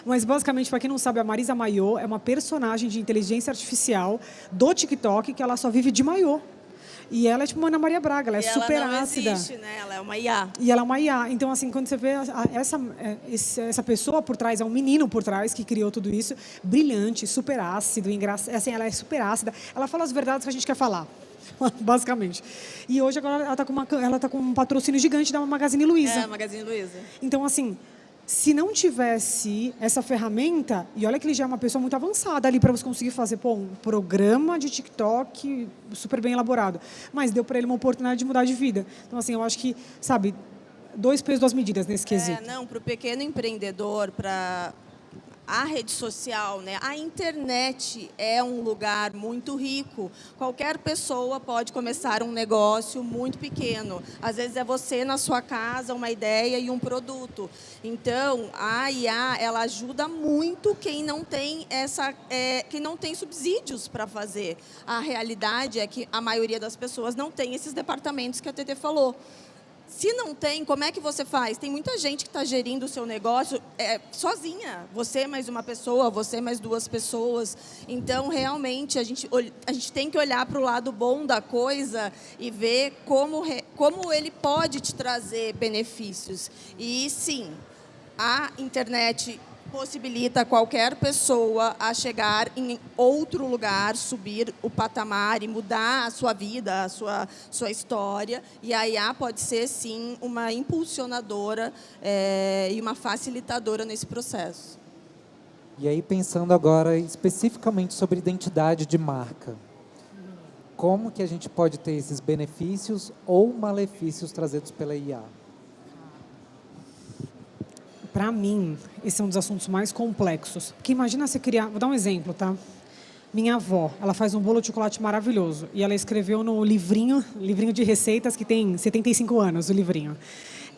Mas, basicamente, para quem não sabe, a Marisa Mayô é uma personagem de inteligência artificial do TikTok que ela só vive de maiô. E ela é tipo uma Ana Maria Braga, ela é super ácida.
Ela não existe, né? Ela é uma IA.
E ela é uma IA. Então, assim, quando você vê essa pessoa por trás, é um menino por trás que criou tudo isso, brilhante, super ácido, engraçado. Assim, ela é super ácida. Ela fala as verdades que a gente quer falar. Basicamente. E hoje agora ela está com um patrocínio gigante da Magazine Luiza.
Magazine Luiza.
Então, assim, se não tivesse essa ferramenta, e olha que ele já é uma pessoa muito avançada ali para você conseguir fazer um programa de TikTok super bem elaborado, mas deu para ele uma oportunidade de mudar de vida. Então, assim, eu acho que, sabe, 2 pesos, 2 medidas nesse quesito.
Para o pequeno empreendedor, para a rede social, né? A internet é um lugar muito rico. Qualquer pessoa pode começar um negócio muito pequeno. Às vezes é você na sua casa, uma ideia e um produto. Então, a IA, ela ajuda muito quem não tem quem não tem subsídios para fazer. A realidade é que a maioria das pessoas não tem esses departamentos que a TT falou. Se não tem, como é que você faz? Tem muita gente que está gerindo o seu negócio sozinha. Você mais uma pessoa, você mais 2 pessoas. Então, realmente, a gente tem que olhar para o lado bom da coisa e ver como ele pode te trazer benefícios. E, sim, a internet possibilita qualquer pessoa a chegar em outro lugar, subir o patamar e mudar a sua vida, a sua história. E a IA pode ser, sim, uma impulsionadora e uma facilitadora nesse processo.
E aí, pensando agora especificamente sobre identidade de marca, como que a gente pode ter esses benefícios ou malefícios trazidos pela IA?
Para mim, esse é um dos assuntos mais complexos. Porque imagina você criar... Vou dar um exemplo, tá? Minha avó, ela faz um bolo de chocolate maravilhoso. E ela escreveu no livrinho de receitas, que tem 75 anos, o livrinho.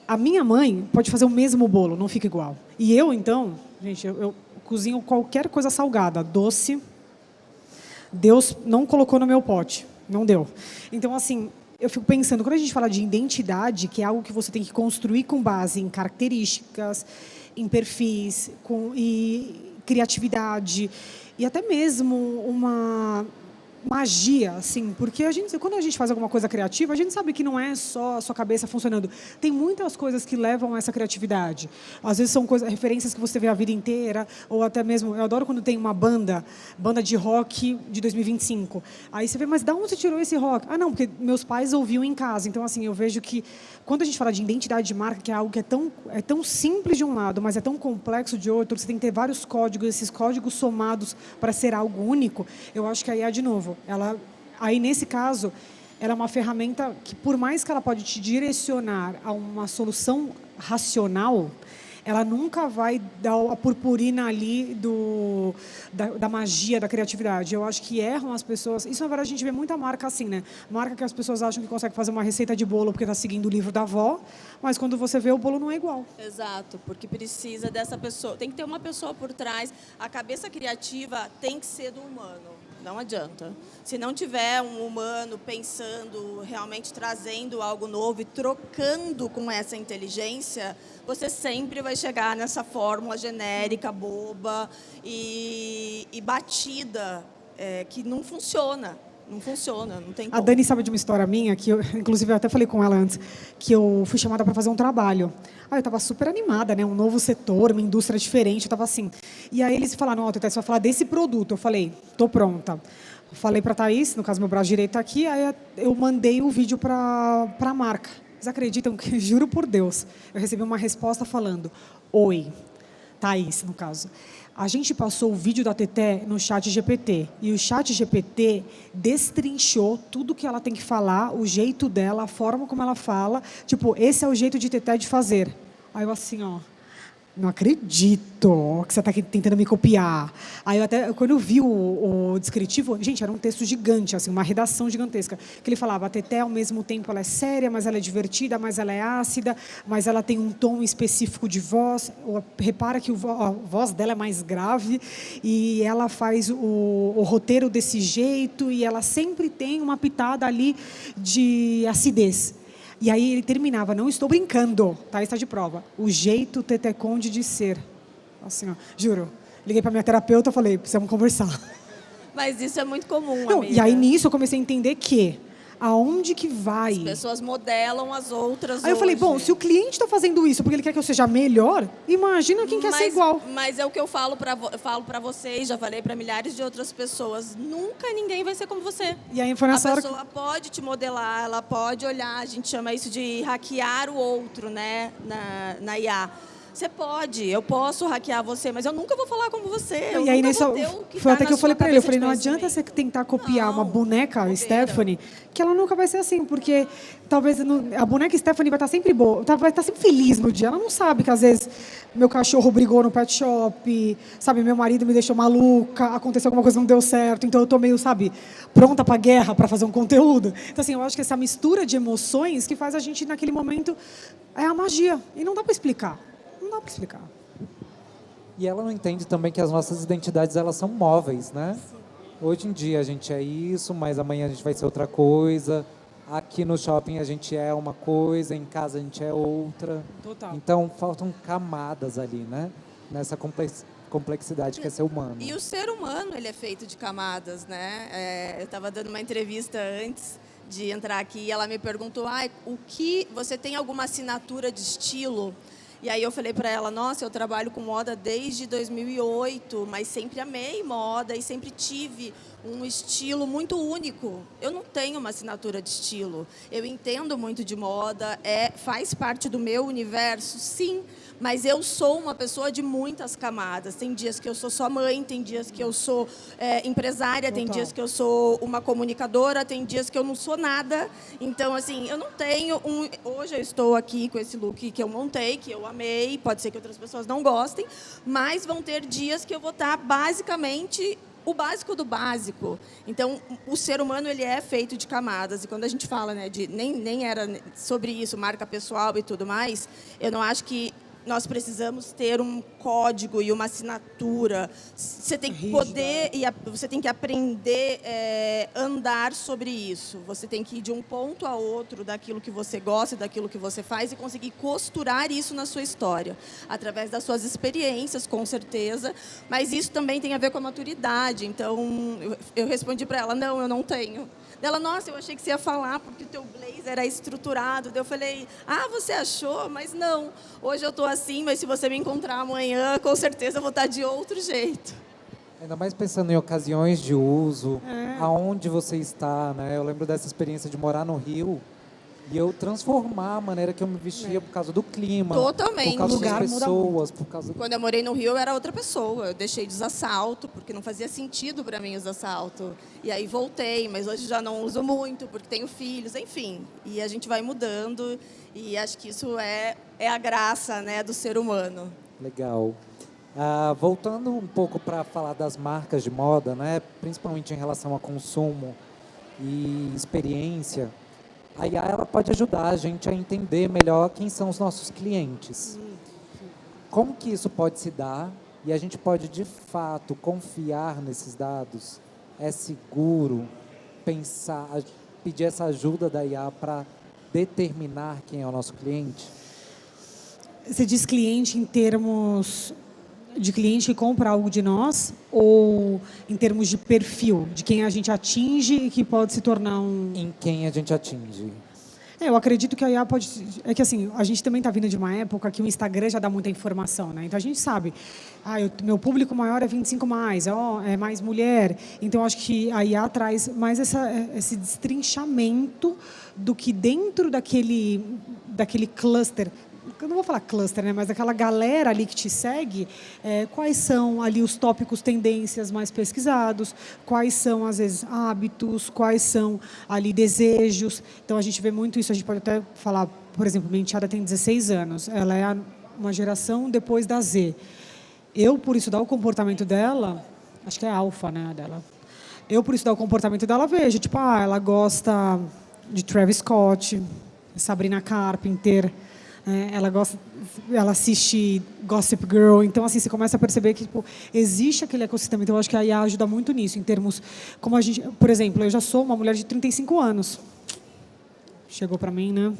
A minha mãe pode fazer o mesmo bolo, não fica igual. E eu, então, gente, eu cozinho qualquer coisa salgada, doce. Deus não colocou no meu pote, não deu. Então, assim, eu fico pensando, quando a gente fala de identidade, que é algo que você tem que construir com base em características, em perfis, e criatividade, e até mesmo uma magia, assim, porque quando a gente faz alguma coisa criativa, a gente sabe que não é só a sua cabeça funcionando. Tem muitas coisas que levam a essa criatividade. Às vezes são referências que você vê a vida inteira, ou até mesmo, eu adoro quando tem uma banda de rock de 2025. Aí você vê, mas de onde você tirou esse rock? Ah, não, porque meus pais ouviam em casa. Então, assim, eu vejo que quando a gente fala de identidade de marca, que é algo que é tão simples de um lado, mas é tão complexo de outro, você tem que ter vários códigos, esses códigos somados para ser algo único, eu acho que aí é de novo. Aí, nesse caso, ela é uma ferramenta que, por mais que ela pode te direcionar a uma solução racional, ela nunca vai dar a purpurina ali da magia, da criatividade. Eu acho que erram as pessoas. Isso, na verdade, a gente vê muita marca assim, né? Marca que as pessoas acham que consegue fazer uma receita de bolo porque está seguindo o livro da avó, mas quando você vê, o bolo não é igual.
Exato, porque precisa dessa pessoa. Tem que ter uma pessoa por trás. A cabeça criativa tem que ser do humano. Não adianta. Se não tiver um humano pensando, realmente trazendo algo novo e trocando com essa inteligência, você sempre vai chegar nessa fórmula genérica, boba e batida, que não funciona. Não funciona, não tem como.
A Dani sabe de uma história minha, que inclusive eu até falei com ela antes, que eu fui chamada para fazer um trabalho. Aí eu estava super animada, né? Um novo setor, uma indústria diferente, eu estava assim. E aí eles falaram, ó, Tete, você vai falar desse produto. Eu falei, tô pronta. Falei para a Thaís, no caso meu braço direito está aqui, aí eu mandei o vídeo para a marca. Vocês acreditam que, juro por Deus, eu recebi uma resposta falando, oi, Thaís, no caso. A gente passou o vídeo da Teté no chat GPT. E o chat GPT destrinchou tudo que ela tem que falar, o jeito dela, a forma como ela fala. Tipo, esse é o jeito de Teté de fazer. Aí eu assim, ó, não acredito que você está tentando me copiar. Aí quando eu vi o descritivo, gente, era um texto gigante, assim, uma redação gigantesca, que ele falava, a Teté, ao mesmo tempo, ela é séria, mas ela é divertida, mas ela é ácida, mas ela tem um tom específico de voz. Repara que a voz dela é mais grave e ela faz o roteiro desse jeito e ela sempre tem uma pitada ali de acidez. E aí ele terminava, não estou brincando, tá? Está de prova. O jeito Teté Conde de ser. Assim, ó, juro. Liguei para minha terapeuta e falei, precisamos conversar.
Mas isso é muito comum,
não,
amiga.
E aí nisso eu comecei a entender que aonde que vai?
As pessoas modelam as outras.
Aí eu falei,
hoje.
bom, se o cliente está fazendo isso porque ele quer que eu seja melhor, imagina quem quer ser igual.
Mas é o que eu falo para vocês, já falei para milhares de outras pessoas. Nunca ninguém vai ser como você.
E aí foi nessa hora.
A pessoa pode te modelar, ela pode olhar, a gente chama isso de hackear o outro, né, na IA. Você pode, eu posso hackear você, mas eu nunca vou falar como você.
E aí foi até que eu falei para ele, eu falei, não adianta você tentar copiar uma boneca, a Stephanie, que ela nunca vai ser assim, porque talvez a boneca Stephanie vai estar sempre boa, vai estar sempre feliz no dia. Ela não sabe que às vezes meu cachorro brigou no pet shop, sabe, meu marido me deixou maluca, aconteceu alguma coisa que não deu certo, então eu tô meio, sabe, pronta para guerra, para fazer um conteúdo. Então assim, eu acho que essa mistura de emoções que faz a gente naquele momento é a magia e não dá para explicar. Não dá para explicar.
E ela não entende também que as nossas identidades, elas são móveis, né? Sim. Hoje em dia a gente é isso, mas amanhã a gente vai ser outra coisa. Aqui no shopping a gente é uma coisa, em casa a gente é outra.
Total.
Então faltam camadas ali, né? Nessa complexidade que é ser humano.
E o ser humano, ele é feito de camadas, né? Eu estava dando uma entrevista antes de entrar aqui e ela me perguntou, você tem alguma assinatura de estilo? E aí eu falei para ela, nossa, eu trabalho com moda desde 2008, mas sempre amei moda e sempre tive um estilo muito único. Eu não tenho uma assinatura de estilo. Eu entendo muito de moda, faz parte do meu universo, sim, Mas eu sou uma pessoa de muitas camadas. Tem dias que eu sou só mãe, tem dias que eu sou empresária, tem dias que eu sou uma comunicadora, tem dias que eu não sou nada. Então, assim, eu não tenho um... Hoje eu estou aqui com esse look que eu montei, que eu amei, pode ser que outras pessoas não gostem, mas vão ter dias que eu vou estar basicamente o básico do básico. Então, o ser humano ele é feito de camadas. E quando a gente fala, né, de nem era sobre isso, marca pessoal e tudo mais, eu não acho que nós precisamos ter um código e uma assinatura. Você tem que poder e você tem que aprender a andar sobre isso. Você tem que ir de um ponto a outro daquilo que você gosta, daquilo que você faz e conseguir costurar isso na sua história, através das suas experiências, com certeza. Mas isso também tem a ver com a maturidade. Então, eu respondi para ela, não, eu não tenho. Ela, nossa, eu achei que você ia falar porque o teu blazer era estruturado. Daí eu falei, você achou? Mas não. Hoje eu estou assim, mas se você me encontrar amanhã, com certeza eu vou estar de outro jeito.
Ainda mais pensando em ocasiões de uso, aonde você está, né? Eu lembro dessa experiência de morar no Rio e eu transformar a maneira que eu me vestia por causa do clima.
Totalmente.
Por causa
Lugar
das pessoas, por causa...
Quando eu morei no Rio, eu era outra pessoa. Eu deixei de usar salto, porque não fazia sentido para mim usar salto. E aí voltei, mas hoje já não uso muito, porque tenho filhos, enfim. E a gente vai mudando, e acho que isso é a graça, né, do ser humano.
Legal. Voltando um pouco para falar das marcas de moda, né, principalmente em relação a consumo e experiência, a IA ela pode ajudar a gente a entender melhor quem são os nossos clientes. Como que isso pode se dar e a gente pode, de fato, confiar nesses dados? É seguro pensar, pedir essa ajuda da IA para determinar quem é o nosso cliente?
Você diz cliente em termos de cliente que compra algo de nós ou em termos de perfil, de quem a gente atinge e que pode se tornar um...
Em quem a gente atinge.
Eu acredito que a IA pode... É que assim, a gente também está vindo de uma época que o Instagram já dá muita informação, né? Então a gente sabe, meu público maior é 25 mais, é mais mulher. Então acho que a IA traz mais esse destrinchamento do que dentro daquele cluster. Eu não vou falar cluster, né? Mas aquela galera ali que te segue, quais são ali os tópicos, tendências mais pesquisados, quais são, às vezes, hábitos, quais são ali desejos. Então, a gente vê muito isso. A gente pode até falar, por exemplo, minha enteada tem 16 anos. Ela é uma geração depois da Z. Eu, por estudar o comportamento dela, acho que é alfa, né, dela. Eu, por estudar o comportamento dela, vejo, tipo, ela gosta de Travis Scott, Sabrina Carpenter... ela assiste Gossip Girl, então assim você começa a perceber que existe aquele ecossistema. Então eu acho que a IA ajuda muito nisso, em termos como a gente, por exemplo, eu já sou uma mulher de 35 anos, chegou para mim, né?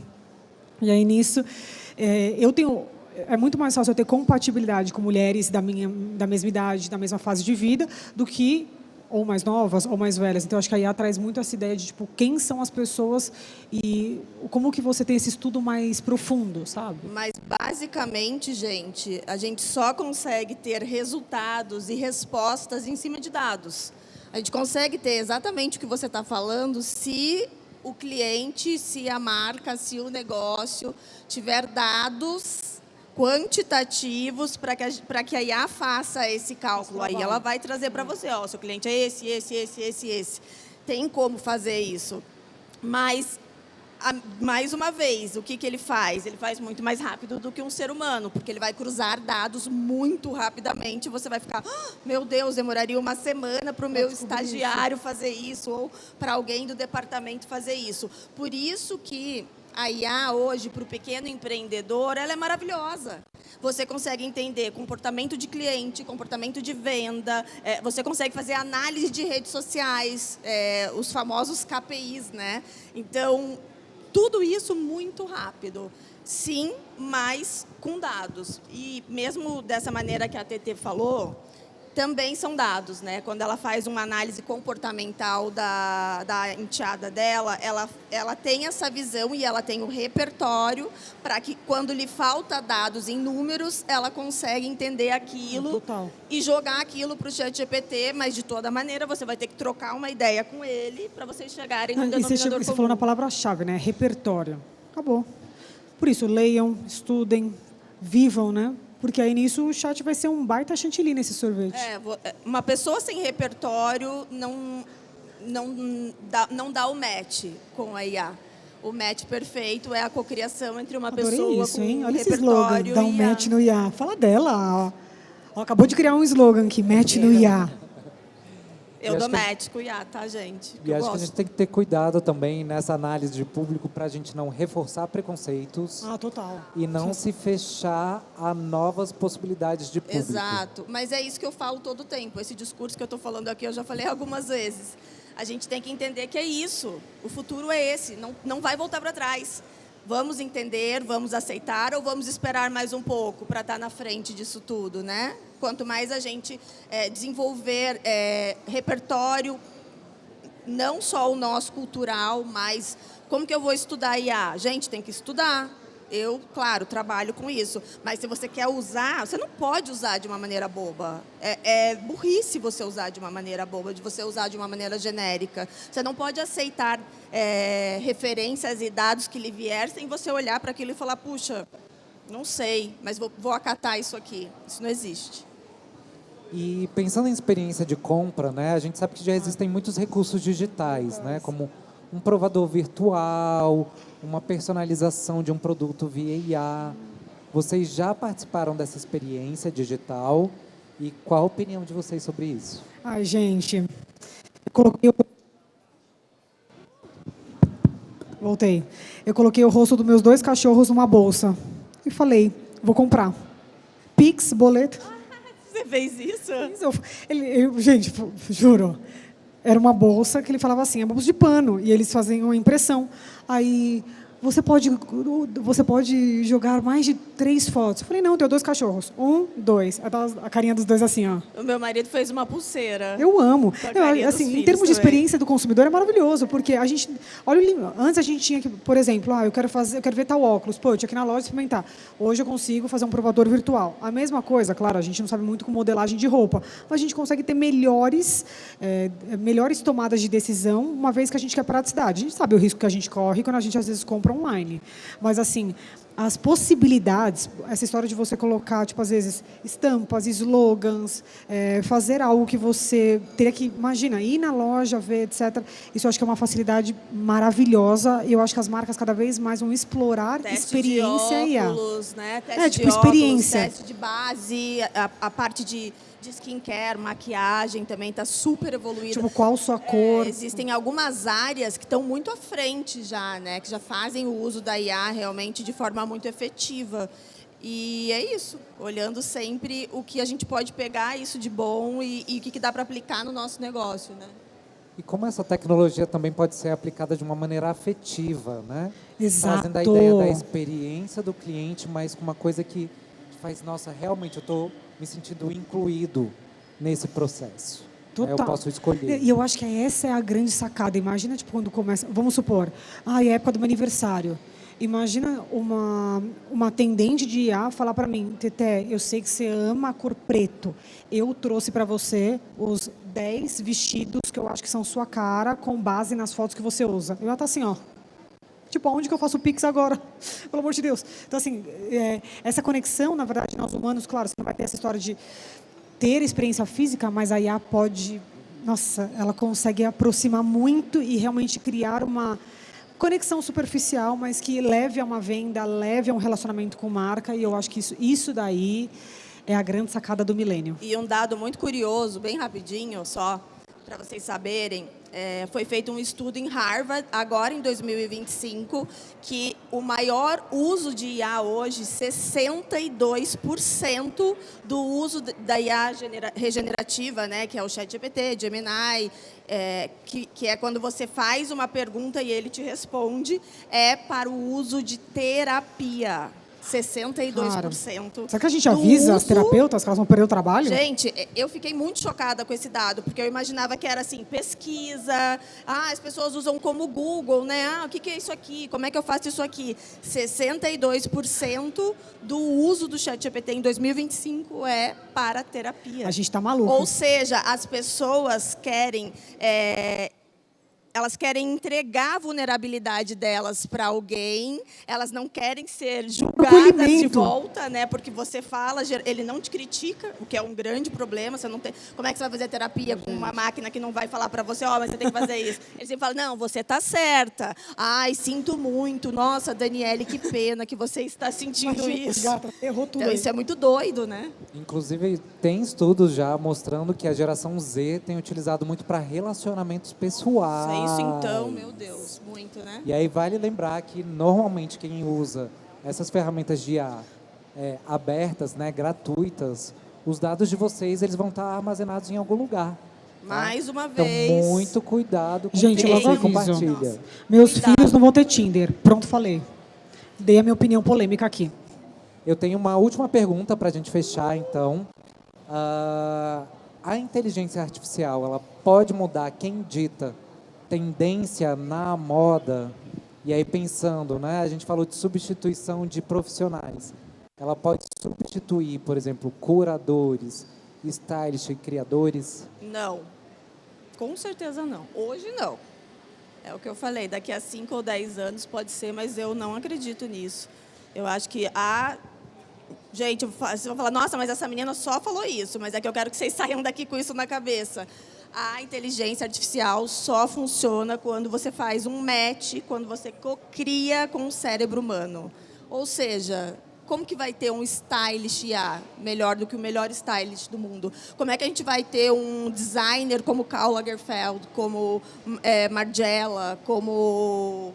E aí nisso eu tenho muito mais fácil eu ter compatibilidade com mulheres da mesma idade, da mesma fase de vida, do que ou mais novas ou mais velhas. Então acho que a IA traz muito essa ideia de quem são as pessoas e como que você tem esse estudo mais profundo, sabe?
Mas basicamente, gente, a gente só consegue ter resultados e respostas em cima de dados. A gente consegue ter exatamente o que você está falando se o cliente, se a marca, se o negócio tiver dados quantitativos para que a IA faça esse cálculo. Aí ela vai trazer para você, seu cliente é esse. Tem como fazer isso. Mas, mais uma vez, o que ele faz? Ele faz muito mais rápido do que um ser humano, porque ele vai cruzar dados muito rapidamente e você vai ficar, meu Deus, demoraria uma semana para o meu estagiário fazer isso, ou para alguém do departamento fazer isso. Por isso que a IA hoje, para o pequeno empreendedor, ela é maravilhosa. Você consegue entender comportamento de cliente, comportamento de venda, você consegue fazer análise de redes sociais, os famosos KPIs, né? Então, tudo isso muito rápido. Sim, mas com dados. E mesmo dessa maneira que a TT falou, também são dados, né? Quando ela faz uma análise comportamental da enteada dela, ela tem essa visão e ela tem o repertório para que, quando lhe falta dados em números, ela consegue entender aquilo e jogar aquilo para o ChatGPT, mas, de toda maneira, você vai ter que trocar uma ideia com ele para vocês chegarem no denominador comum.
Você falou na palavra-chave, né? Repertório. Acabou. Por isso, leiam, estudem, vivam, né? Porque aí nisso o chat vai ser um baita chantilly nesse sorvete.
Uma pessoa sem repertório não dá o match com a IA. O match perfeito é a cocriação entre uma
Adorei
pessoa
isso,
com
hein? Olha esse
repertório
slogan, dá um
e IA.
match no IA. Fala dela, ó. Acabou de criar um slogan aqui, match no IA.
Eu dou match com o IA, tá, gente?
E acho que a gente tem que ter cuidado também nessa análise de público para a gente não reforçar preconceitos.
Total.
E não se fechar a novas possibilidades de público.
Exato. Mas é isso que eu falo todo o tempo. Esse discurso que eu estou falando aqui, eu já falei algumas vezes. A gente tem que entender que é isso. O futuro é esse. Não vai voltar para trás. Vamos entender, vamos aceitar ou vamos esperar mais um pouco para estar na frente disso tudo, né? Quanto mais a gente desenvolver repertório, não só o nosso cultural, mas como que eu vou estudar IA? Gente, tem que estudar. Eu, claro, trabalho com isso. Mas se você quer usar, você não pode usar de uma maneira boba. É burrice você usar de uma maneira boba, de você usar de uma maneira genérica. Você não pode aceitar referências e dados que lhe vier sem você olhar para aquilo e falar, puxa, não sei, mas vou acatar isso aqui. Isso não existe.
E pensando em experiência de compra, né, a gente sabe que já existem muitos recursos digitais, né, como um provador virtual, uma personalização de um produto via IA. Vocês já participaram dessa experiência digital? E qual a opinião de vocês sobre isso?
Ai, gente, eu coloquei... Voltei. Eu coloquei o rosto dos meus 2 cachorros numa bolsa e falei, vou comprar. Pix, boleto.
Você fez isso?
Gente, juro. Era uma bolsa que ele falava assim, é uma bolsa de pano, e eles faziam uma impressão. Aí, você pode jogar mais de 3 fotos. Eu falei, não, tenho 2 cachorros. 1, 2. A carinha dos 2 assim, ó.
O meu marido fez uma pulseira.
Eu amo.
Assim,
em termos de experiência do consumidor, é maravilhoso, porque a gente... Antes a gente tinha que, por exemplo, eu quero ver tal óculos. Pô, eu tinha que ir na loja experimentar. Hoje eu consigo fazer um provador virtual. A mesma coisa, claro, a gente não sabe muito com modelagem de roupa, mas a gente consegue ter melhores tomadas de decisão, uma vez que a gente quer praticidade. A gente sabe o risco que a gente corre quando a gente, às vezes, compra online. Mas, assim, as possibilidades, essa história de você colocar, tipo, às vezes, estampas, slogans, fazer algo que você teria que, imagina, ir na loja, ver, etc. Isso eu acho que é uma facilidade maravilhosa e eu acho que as marcas cada vez mais vão explorar experiência
de
IA.
óculos, né? Teste de
experiência.
Óculos, teste de base, a parte de skincare, maquiagem também está super evoluída.
Tipo, qual sua cor?
Existem algumas áreas que estão muito à frente já, né? Que já fazem o uso da IA realmente de forma muito efetiva. E é isso, olhando sempre o que a gente pode pegar isso de bom e o que dá para aplicar no nosso negócio, né?
E como essa tecnologia também pode ser aplicada de uma maneira afetiva, né?
Exato.
Trazendo a ideia da experiência do cliente, mas com uma coisa que faz, nossa, realmente eu estou me sentindo incluído nesse processo.
Total.
Eu posso escolher.
E eu acho que essa é a grande sacada. Imagina, tipo, quando começa... Vamos supor, é a época do meu aniversário. Imagina uma atendente de IA falar para mim, Teté, eu sei que você ama a cor preto. Eu trouxe para você os 10 vestidos que eu acho que são sua cara, com base nas fotos que você usa. Eu ia estar assim, ó. Tipo, aonde que eu faço o Pix agora? Pelo amor de Deus. Então, assim, essa conexão, na verdade, nós humanos, claro, você não vai ter essa história de ter experiência física, mas a IA pode... Nossa, ela consegue aproximar muito e realmente criar uma conexão superficial, mas que leve a uma venda, leve a um relacionamento com marca, e eu acho que isso daí é a grande sacada do milênio.
E um dado muito curioso, bem rapidinho, só para vocês saberem, foi feito um estudo em Harvard, agora em 2025, que o maior uso de IA hoje, 62% do uso da IA regenerativa, né, que é o ChatGPT, Gemini, que é quando você faz uma pergunta e ele te responde, é para o uso de terapia. 62%.
Cara, será que a gente avisa as terapeutas que elas vão perder o trabalho?
Gente, eu fiquei muito chocada com esse dado, porque eu imaginava que era assim, pesquisa, as pessoas usam como Google, né? O que é isso aqui? Como é que eu faço isso aqui? 62% do uso do ChatGPT em 2025 é para terapia.
A gente está maluco.
Ou seja, as pessoas querem... elas querem entregar a vulnerabilidade delas para alguém, elas não querem ser julgadas de
Acolhimento.
volta, né? Porque você fala, ele não te critica, o que é um grande problema. Você não tem, como é que você vai fazer terapia com uma máquina que não vai falar para você, ó, mas você tem que fazer isso? Ele sempre fala, não, você está certa. Ai, sinto muito. Nossa, Daniele, que pena que você está sentindo isso.
Gata, errou tudo
Então,
aí.
isso é muito doido, né?
Inclusive, tem estudos já mostrando que a geração Z tem utilizado muito para relacionamentos pessoais.
Isso então, meu Deus, muito, né?
E aí vale lembrar que normalmente quem usa essas ferramentas de IA abertas, né, gratuitas, os dados de vocês eles vão estar armazenados em algum lugar.
Mais uma
Então,
vez.
muito cuidado com
Gente,
quem
logo
você
aviso.
compartilha.
Meus
Cuidado.
filhos não vão ter Tinder. Pronto, falei. Dei a minha opinião polêmica aqui.
Eu tenho uma última pergunta para a gente fechar, então. A inteligência artificial, ela pode mudar quem dita tendência na moda? E aí pensando, né, a gente falou de substituição de profissionais. Ela pode substituir, por exemplo, curadores, stylists e criadores?
Não. Com certeza não. Hoje não. É o que eu falei, daqui a 5 ou 10 anos pode ser, mas eu não acredito nisso. Eu acho que gente, vocês vão falar, nossa, mas essa menina só falou isso, mas é que eu quero que vocês saiam daqui com isso na cabeça. A inteligência artificial só funciona quando você faz um match, quando você cocria com o cérebro humano. Ou seja, como que vai ter um stylist IA melhor do que o melhor stylist do mundo? Como é que a gente vai ter um designer como Karl Lagerfeld, como Margiela, como...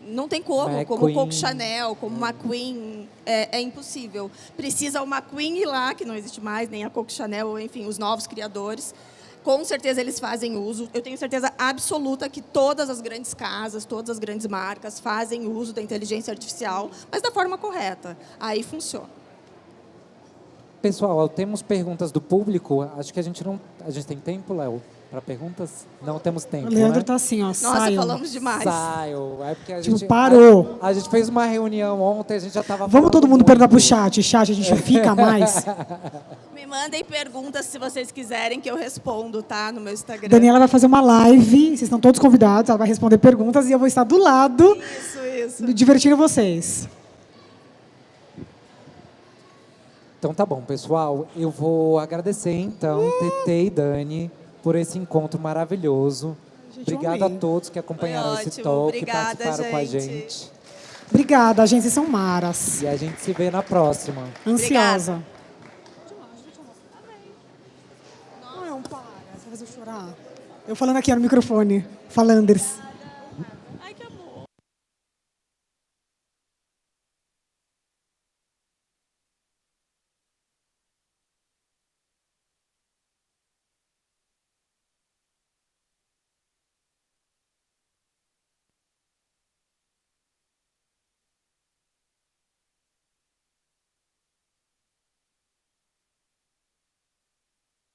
Não tem como
McQueen.
Coco Chanel, como McQueen, é impossível. Precisa o McQueen ir lá, que não existe mais, nem a Coco Chanel, enfim, os novos criadores. Com certeza eles fazem uso. Eu tenho certeza absoluta que todas as grandes casas, todas as grandes marcas fazem uso da inteligência artificial, mas da forma correta. Aí funciona.
Pessoal, temos perguntas do público. Acho que a gente tem tempo, Léo, para perguntas? Não temos tempo,
O Leandro
né?
tá assim, ó,
Nossa,
saiam.
falamos demais.
Saiu. É porque a
Tipo,
gente
parou.
A gente fez uma reunião ontem, a gente já estava
Vamos todo mundo perguntar pro chat. Chat, a gente fica mais.
Me mandem perguntas se vocês quiserem que eu respondo, tá? No meu Instagram.
Daniela vai fazer uma live, vocês estão todos convidados, ela vai responder perguntas e eu vou estar do lado,
Isso.
divertindo vocês.
Então tá bom, pessoal. Eu vou agradecer, então, TT e Dani, por esse encontro maravilhoso.
Gente, eu
Obrigado a
amei.
todos que acompanharam
Foi
esse
ótimo.
talk,
Obrigada,
participaram com a
gente.
gente.
Obrigada, gente, vocês são maras.
E a gente se vê na próxima.
Ansiosa. Não, para, você vai fazer eu chorar. Eu falando aqui ó, no microfone, Falanders.